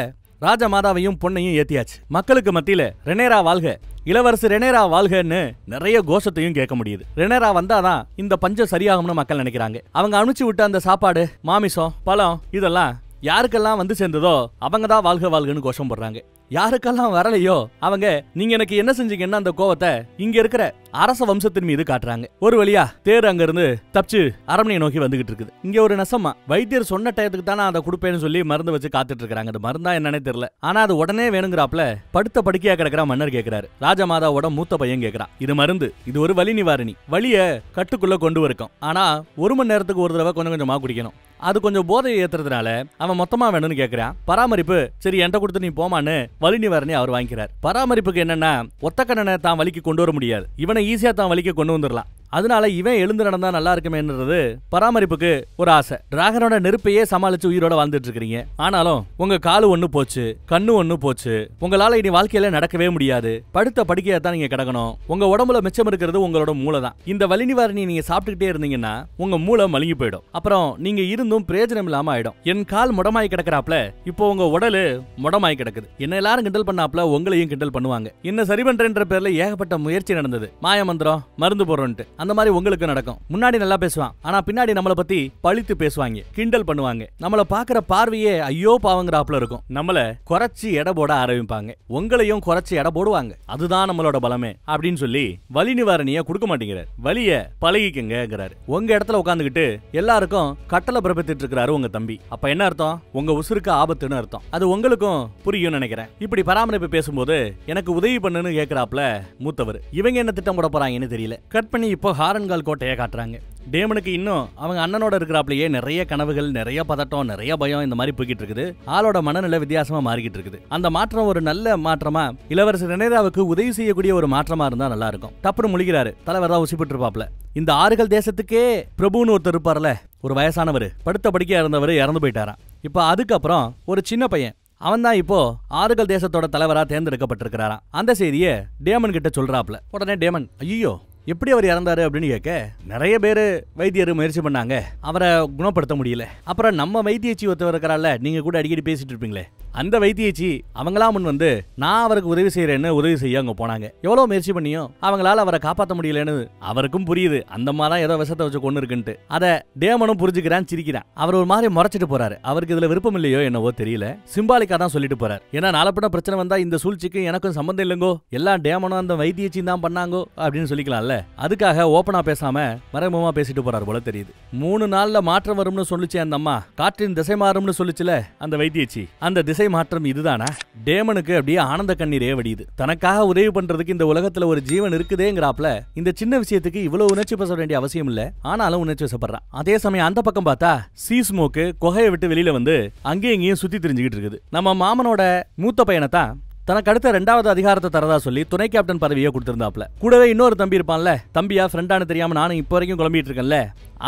ராஜமாதாவையும் பொண்ணையும் ஏத்தியாச்சு. மக்களுக்கு மத்தியில ரெனேரா வாழ்க, இளவரசு ரெனேரா வாழ்கன்னு நிறைய கோஷத்தையும் கேட்க முடியுது. ரெனேரா வந்தாதான் இந்த பஞ்சம் சரியாகும்னு மக்கள் நினைக்கிறாங்க. அவங்க அனுப்பிச்சு விட்ட அந்த சாப்பாடு, மாமிசம், பழம் இதெல்லாம் யாருக்கெல்லாம் வந்து சேர்ந்ததோ அவங்க தான் வாழ்க வாழ்கன்னு கோஷம் போடுறாங்க. யாருக்கெல்லாம் வரலையோ அவங்க நீங்க எனக்கு என்ன செஞ்சீங்கன்னா அந்த கோவத்தை இங்க இருக்கிற அரச வம்சத்தின் மீது காட்டுறாங்க. ஒரு வழியா தேர் அங்க இருந்து தப்பிச்சு அரண்மனையை நோக்கி வந்துகிட்டு இருக்குது. இங்க ஒரு நெசமா வைத்தியர் சொன்ன டயத்துக்கு தானே அதை கொடுப்பேன்னு சொல்லி மருந்து வச்சு காத்துட்டு இருக்காங்க. அது மருந்தா என்னன்னே தெரியல. ஆனா அது உடனே வேணுங்கிறாப்ல படுத்த படுக்கையா கிடக்கிற மன்னர் கேட்கிறாரு. ராஜமாதாவோட மூத்த பையன் கேட்கிறான், இது மருந்து, இது ஒரு வலி நிவாரணி, வலிய கட்டுக்குள்ள கொண்டு வரும். ஆனா 1 மணி நேரத்துக்கு ஒரு தடவை கொஞ்சம் கொஞ்சமா குடிக்கணும். அது கொஞ்சம் போதையை ஏத்துறதுனால அவன் மொத்தமா வேணும்னு கேட்கிறான். பராமரிப்பு சரி என்கிட்ட கொடுத்து நீ போமான்னு வலி நிவாரணி அவர் வாங்கிக்கிறார். பராமரிப்புக்கு என்னன்னா ஒத்தக்கண்ணனை தான் வலிக்கு கொண்டு வர முடியாது, இவனை ஈஸியா தான் வலிக்கு கொண்டு வந்துடலாம். அதனால இவன் எழுந்து நடந்தா நல்லா இருக்குமேன்றது பராமரிப்புக்கு ஒரு ஆசை. டிராகனோட நெருப்பையே சமாளிச்சு உயிரோட வாழ்ந்துட்டு இருக்கீங்க. ஆனாலும் உங்க காலு ஒண்ணு போச்சு, கண்ணு ஒண்ணு போச்சு, உங்களால இனி வாழ்க்கையில நடக்கவே முடியாது, படுத்த படுக்கையா தான் நீங்க கிடக்கணும். உங்க உடம்புல மிச்சம் இருக்கிறது உங்களோட மூளை தான். இந்த வலி நிவாரணி நீங்க சாப்பிட்டுக்கிட்டே இருந்தீங்கன்னா உங்க மூளை மழுங்கி போயிடும். அப்புறம் நீங்க இருந்தும் பிரயோஜனம் இல்லாம ஆயிடும். என் கால் முடமாய் கிடக்கிறாப்ல, இப்போ உங்க உடலு முடமாய் கிடக்குது. என்ன எல்லாரும் கிண்டல் பண்ணாப்ல உங்களையும் கிண்டல் பண்ணுவாங்க. என்ன சரி பண்றேன்ற பேர்ல ஏகப்பட்ட முயற்சி நடந்தது, மாய மந்திரம் மருந்து போடுறோன்ட்டு. அந்த மாதிரி உங்களுக்கு நடக்கும். முன்னாடி நல்லா பேசுவான், ஆனா பின்னாடி நம்மளை பத்தி பழித்து பேசுவாங்க, கிண்டல் பண்ணுவாங்க. நம்மள பாக்குற பார்வையே ஐயோ பாவங்கறாப்ல இருக்கும். நம்மள குறைச்சி எடை போட ஆரம்பிப்பாங்க, உங்களையும் குறைச்சி எடை போடுவாங்க. அதுதான் நம்மளோட பலமே அப்படின்னு சொல்லி வலி நிவாரணிய கொடுக்க மாட்டேங்கிறார். வலிய பழகிக்கங்கிறாரு. உங்க இடத்துல உட்காந்துக்கிட்டு எல்லாருக்கும் கட்டளை பிறப்பித்துட்டு இருக்கிறாரு உங்க தம்பி. அப்ப என்ன அர்த்தம், உங்க உசுருக்கு ஆபத்துன்னு அர்த்தம். அது உங்களுக்கும் புரியும் நினைக்கிறேன். இப்படி பராமரிப்பு பேசும்போது எனக்கு உதவி பண்ணுன்னு கேட்கிறாப்ல மூத்தவர். இவங்க என்ன திட்டம் போட போறாங்கன்னு தெரியல. கட் பண்ணி இப்போ ஹாரன்கால் கோட்டையை காட்டுறாங்க. டேமனுக்கு இன்னும் அவங்க அண்ணனோட இருக்கிறாப்லயே நிறைய கனவுகள், நிறைய பதட்டம், நிறைய பயம் இந்த மாதிரி போய்கிட்டு இருக்குது. ஆளோட மனநிலை வித்தியாசமா மாறிக்கிட்டு இருக்குது. அந்த மாற்றம் ஒரு நல்ல மாற்றமா, இளவரசர் ரெனேராவுக்கு உதவி செய்யக்கூடிய ஒரு மாற்றமா இருந்தா நல்லா இருக்கும். தப்புன்னு முழிக்கிறாரு. தலைவர் தான் உசிப்பிட்டு இருப்பாப்ல. இந்த 6 தேசத்துக்கே பிரபுன்னு ஒருத்தர் இருப்பார்ல, ஒரு வயசானவர், படுத்த படுக்கையா இருந்தவர் இறந்து போயிட்டாராம். இப்ப அதுக்கப்புறம் ஒரு சின்ன பையன் அவன் தான் இப்போ ஆறுகள் தேசத்தோட தலைவரா தேர்ந்தெடுக்கப்பட்டிருக்கிறாராம். அந்த செய்தியை டேமன் கிட்ட சொல்றாப்ல. உடனே டேமன் ஐயோ எப்படி அவர் இறந்தாரு அப்படின்னு கேட்க நிறைய பேரு வைத்தியர் முயற்சி பண்ணாங்க, அவரை குணப்படுத்த முடியல. அப்புறம் நம்ம வைத்தியச்சி ஒருத்தவர் இருக்கிறாள்ல, நீங்க கூட அடிக்கடி பேசிட்டு இருப்பீங்களே, அந்த வைத்தியச்சி அவங்களா முன் வந்து நான் அவருக்கு உதவி செய்யறேன்னு உதவி செய்ய அங்க போனாங்க. எவ்வளவு முயற்சி பண்ணியும் அவங்களால அவரை காப்பாற்ற முடியலன்னு அவருக்கும் புரியுது. அந்த மாதிரி ஏதோ விஷத்தை வச்சு கொண்டு இருக்குன்ட்டு அதை டேமனும் புரிஞ்சுக்கிறான், சிரிக்கிறான். அவர் ஒரு மாதிரி முறைச்சிட்டு போறாரு. அவருக்கு இதுல விருப்பம் இல்லையோ என்னவோ தெரியல, சிம்பாலிக்கா தான் சொல்லிட்டு போறாரு. ஏன்னா நாளப்பின பிரச்சனை வந்தா இந்த சூழ்ச்சிக்கு எனக்கும் சம்பந்தம் இல்லைங்கோ, எல்லாம் டேமனும் அந்த வைத்தியச்சி தான் பண்ணாங்கோ அப்படின்னு சொல்லிக்கலாம்ல. அதுக்காக ஓப்பனா பேசாம மறைமுகமா பேசிட்டு போறாரு போல தெரியுது. 3 நாள்ல மாற்றம் வரும்னு சொல்லிச்சு அந்த அம்மா, காற்றின் திசை மாறும்னு சொல்லிச்சுல அந்த வைத்தியச்சி, அந்த திசை மாற்றம் இதுதானா? டேமனுக்கு அப்படியே ஆனந்த கண்ணீரே வடியுது. தனக்காக உதவி பண்றதுக்கு இந்த உலகத்துல ஒரு ஜீவன் இருக்குதேங்கிறாப்ல. இந்த சின்ன விஷயத்துக்கு இவ்வளவு உணர்ச்சி பேச வேண்டிய அவசியம் இல்ல, ஆனாலும் உணர்ச்சி வசப்படுறான். அதே சமயம் அந்த பக்கம் பார்த்தா சீஸ்மோக்கு குகையை விட்டு வெளியில வந்து அங்கேயும் இங்கேயும் சுத்தி தெரிஞ்சுக்கிட்டு இருக்குது. நம்ம மாமனோட மூத்த பையனை தான் தனக்கு அடுத்த 2வது அதிகாரத்தை தரதா சொல்லி துணை கேப்டன் பதவியை கொடுத்திருந்தாப்ல. கூடவே இன்னொரு தம்பி இருப்பான்ல, தம்பியா ஃப்ரெண்டானு தெரியாம நானும் இப்போ வரைக்கும் குழம்பிட்டு இருக்கேன்ல,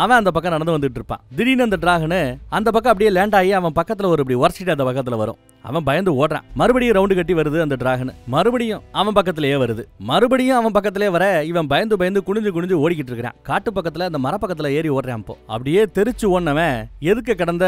அவன் அந்த பக்கம் நடந்து வந்துட்டு இருப்பான். திடீர்னு அந்த டிராகனு அந்த பக்கம் அப்படியே லேண்ட் ஆகி அவன் பக்கத்துல ஒரு இப்படி உரசிட்டு அந்த பக்கத்துல வரும். அவன் பயந்து ஓடுறான். மறுபடியும் ரவுண்டு கட்டி வருது அந்த டிராகன், மறுபடியும் அவன் பக்கத்திலேயே வருது. மறுபடியும் அவன் பக்கத்திலே வர இவன் பயந்து பயந்து குனிஞ்சு குனிஞ்சு ஓடிக்கிட்டு இருக்கிறான். காட்டு பக்கத்துல அந்த மர பக்கத்துல ஏறி ஓடுறான். போ அப்படியே தெரிச்சு ஓடினவன் எதுக்கு கிடந்த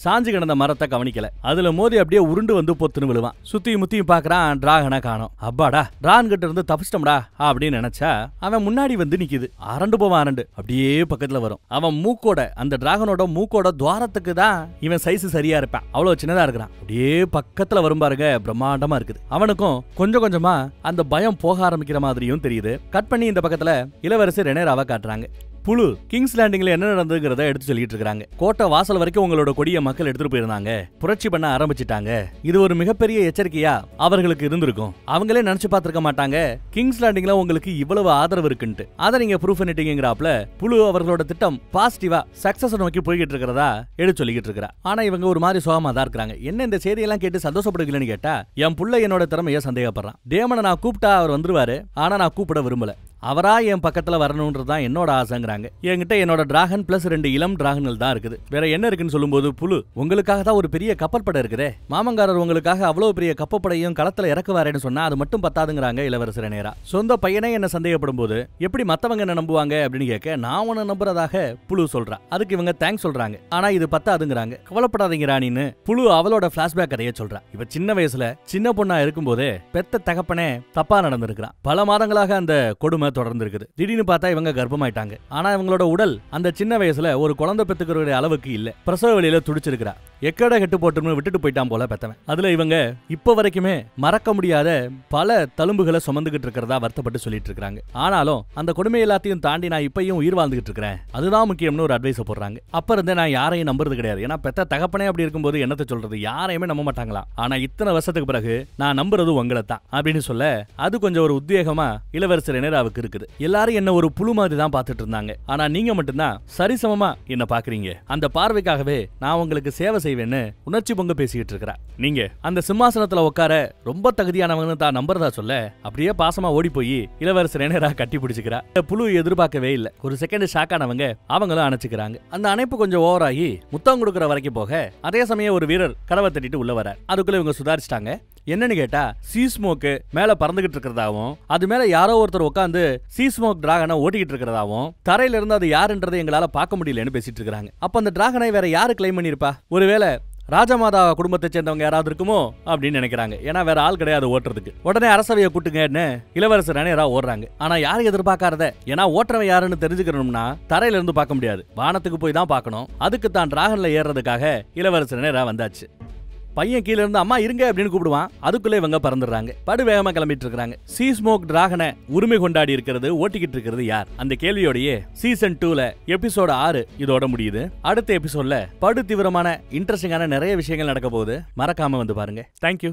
சாஞ்சு கிடந்த மரத்தை கவனிக்கல, அதுல மோதி அப்படியே உருண்டு வந்து பொத்துன்னு விழுவான். சுத்தியும் முத்தியும் பாக்குறான், டிராகனை காணோம். அப்பாடா டிராகன் கிட்ட இருந்து தப்பிச்சிட்டோம்டா அப்படின்னு நினைச்சா அவன் முன்னாடி வந்து நிக்குது. அரண்டு போவான், அரண்டு அப்படியே பக்கத்துல வரும். அவன் மூக்கோட அந்த டிராகனோட மூக்கோட துவாரத்துக்கு தான் இவன் சைஸ் சரியா இருப்பான், அவ்வளவு சின்னதா இருக்கிறான். அப்படியே பக்கத்துல வரும் பாருங்க, பிரம்மாண்டமா இருக்குது. அவனுக்கும் கொஞ்சம் கொஞ்சமா அந்த பயம் போக ஆரம்பிக்கிற மாதிரியும் தெரியுது. கட் பண்ணி இந்த பக்கத்துல இளவரசி ரெனேராவை காட்டுறாங்க. புழு கிங்ஸ் லேண்டிங்ல என்ன நடந்துங்கிறத எடுத்து சொல்லிட்டு இருக்காங்க. கோட்டை வாசல் வரைக்கும் உங்களோட கொடிய மக்கள் எடுத்துட்டு போயிருந்தாங்க, புரட்சி பண்ண ஆரம்பிச்சிட்டாங்க. இது ஒரு மிகப்பெரிய எச்சரிக்கையா அவர்களுக்கு இருந்திருக்கும். அவங்களே நினைச்சு பார்த்திருக்க மாட்டாங்க கிங்ஸ் லேண்டிங்ல உங்களுக்கு இவ்வளவு ஆதரவு இருக்குன்ட்டு. அதை நீங்க ப்ரூஃப் பண்ணிட்டீங்கிறாப்ல. புழு அவர்களோட திட்டம் பாசிட்டிவா சக்சஸ் நோக்கி போய்கிட்டு இருக்கிறதா எடுத்து சொல்லிட்டு இருக்கா. ஆனா இவங்க ஒரு மாதிரி சோகமா தான் இருக்காங்க. என்ன இந்த செய்தியெல்லாம் கேட்டு சந்தோஷப்படுகிறேன்னு கேட்டா என் புள்ள என்னோட திறமைய சந்தேகப்படுறான். டேமனை நான் கூப்பிட்டா அவர் வந்துருவாரு, ஆனா நான் கூப்பிட விரும்பல. அவரா என் பக்கத்துல வரணும்ன்றதுதான் என்னோட ஆசைங்கிறாங்க. என்கிட்ட என்னோட டிராகன் பிளஸ் 2 இளம் டிராகன்கள் தான் இருக்குது, வேற என்ன இருக்குன்னு சொல்லும்போது புழு உங்களுக்காக தான் ஒரு பெரிய கப்பற்படை இருக்குதே, மாமங்காரர் உங்களுக்காக அவ்வளவு பெரிய கப்பப்படையும் களத்துல இறக்குவாரேன்னு சொன்னா அது மட்டும் பத்தாதுங்கிறாங்க இளவரசர் நேரா. சொந்த பையனே என்ன சந்தேகப்படும் போது எப்படி மத்தவங்க என்ன நம்புவாங்க அப்படின்னு கேட்க நான் உன்னை நம்புறதாக புழு சொல்றா. அதுக்கு இவங்க தேங்க்ஸ் சொல்றாங்க. ஆனா இது பத்தாதுங்கிறாங்க. கவலைப்படாதீங்க ராணின்னு புழு அவளோட பிளாஷ்பேக் கதையை சொல்றா. இவ சின்ன வயசுல சின்ன பொண்ணா இருக்கும்போதே பெத்த தகப்பனே தப்பா நடந்திருக்கிறான். பல மாதங்களாக அந்த கொடுமை தொடர்ந்து இருக்குது. திடீர்னு பார்த்தா இவங்க கர்ப்பமாயிட்டாங்க. ஆனா இவங்களோட உடல் அந்த சின்ன வயசுல ஒரு குழந்தை பெத்துக்கிற அளவுக்கு இல்ல. பிரசவ வழியில துடிச்சிருக்கிறா. எக்கட கெட்டு போட்டுன்னு விட்டுட்டு போயிட்டான் போல பெத்தவன். அதுல இவங்க இப்ப வரைக்குமே மறக்க முடியாத பல தழும்புகளை சுமந்துகிட்டு இருக்கிறதா வருத்தப்பட்டு சொல்லிட்டு இருக்காங்க. ஆனாலும் அந்த கொடுமை எல்லாத்தையும் தாண்டி நான் இப்பயும் உயிர் வாழ்ந்துகிட்டு இருக்கிறேன், அதுதான் முக்கியம்னு ஒரு அட்வைஸ் போடுறாங்க. அப்ப இருந்தே நான் யாரையும் நம்புறது கிடையாது. ஏன்னா பெத்த தகப்பனே அப்படி இருக்கும்போது என்னத்தை சொல்றது, யாரையுமே நம்ப மாட்டாங்களா. ஆனா இத்தனை வருஷத்துக்கு பிறகு நான் நம்புறது உங்களை தான் அப்படின்னு சொல்ல அது கொஞ்சம் ஒரு உத்வேகமா இளவரசர் ரெனேராவுக்கு இருக்குது. எல்லாரும் என்ன ஒரு புழு மாதிரி தான் பார்த்துட்டு இருந்தாங்க. ஆனா நீங்க மட்டும்தான் சரிசமமா என்ன பாக்குறீங்க. அந்த பார்வைக்காகவே நான் உங்களுக்கு சேவை செய்வேன்னு உணர்ச்சி பொங்க பேசிக்கிட்டு இருக்கிறா. நீங்க அந்த சிம்மாசனத்துல உட்கார ரொம்ப தகுதியானவங்க தான் நம்புறதா சொல்ல அப்படியே பாசமா ஓடி போய் இளவரசர் ரெனேரா கட்டி பிடிச்சுக்கிறா. புழு எதிர்பார்க்கவே இல்லை. ஒரு செகண்ட் ஷாக் ஆனவங்க அவங்களும் அணைச்சுக்கிறாங்க. அந்த அணைப்பு கொஞ்சம் ஓவராகி முத்தம் கொடுக்கற வரைக்கும் போக அதே சமயம் ஒரு வீரர் கதவை தட்டிட்டு உள்ள வர. அதுக்குள்ள இவங்க சுதாரிச்சிட்டாங்க. என்னன்னு கேட்டா சீஸ்மோக்கு மேல பறந்துகிட்டு இருக்கிறதாவும் அது மேல யாரோ ஒருத்தர் உட்காந்து சீஸ்மோக் டிராகனை ஓட்டிக்கிட்டு இருக்கிறதாவும் தரையில இருந்து அது யாருன்றதை எங்களால பார்க்க முடியலன்னு பேசிட்டு இருக்காங்க. அப்ப அந்த டிராகனை வேற யாரு கிளைம் பண்ணிருப்பா? ஒருவேளை ராஜமாதா குடும்பத்தை சேர்ந்தவங்க யாராவது இருக்குமோ அப்படின்னு நினைக்கிறாங்க. ஏன்னா வேற ஆள் கிடையாது ஓட்டுறதுக்கு. உடனே அரசவையை கூட்டுங்கன்னு இளவரசர் ரெனேரா ஓடுறாங்க. ஆனா யாரும் எதிர்பார்க்காத, ஏன்னா ஓட்டுறவன் யாருன்னு தெரிஞ்சுக்கணும்னா தரையில இருந்து பார்க்க முடியாது, வானத்துக்கு போய் தான் பார்க்கணும். அதுக்கு தான் டிராகன்ல ஏறதுக்காக இளவரசர் ரெனேரா வந்தாச்சு. பையன் கீழ இருந்து அம்மா இருங்க அப்படின்னு கூப்பிடுவான். அதுக்குள்ளே இவங்க பறந்துடுறாங்க. படு வேகமா கிளம்பிட்டு இருக்காங்க. சீஸ்மோக் டிராகனை உரிமை கொண்டாடி இருக்கிறது ஓட்டிக்கிட்டு இருக்கிறது யார்? அந்த கேள்வியோடயே சீசன் 2ல எபிசோட் 6 இதோட முடியுது. அடுத்த எபிசோட்ல படு தீவிரமான இன்ட்ரெஸ்டிங்கான நிறைய விஷயங்கள் நடக்க போகுது. மறக்காம வந்து பாருங்க. தேங்க்யூ.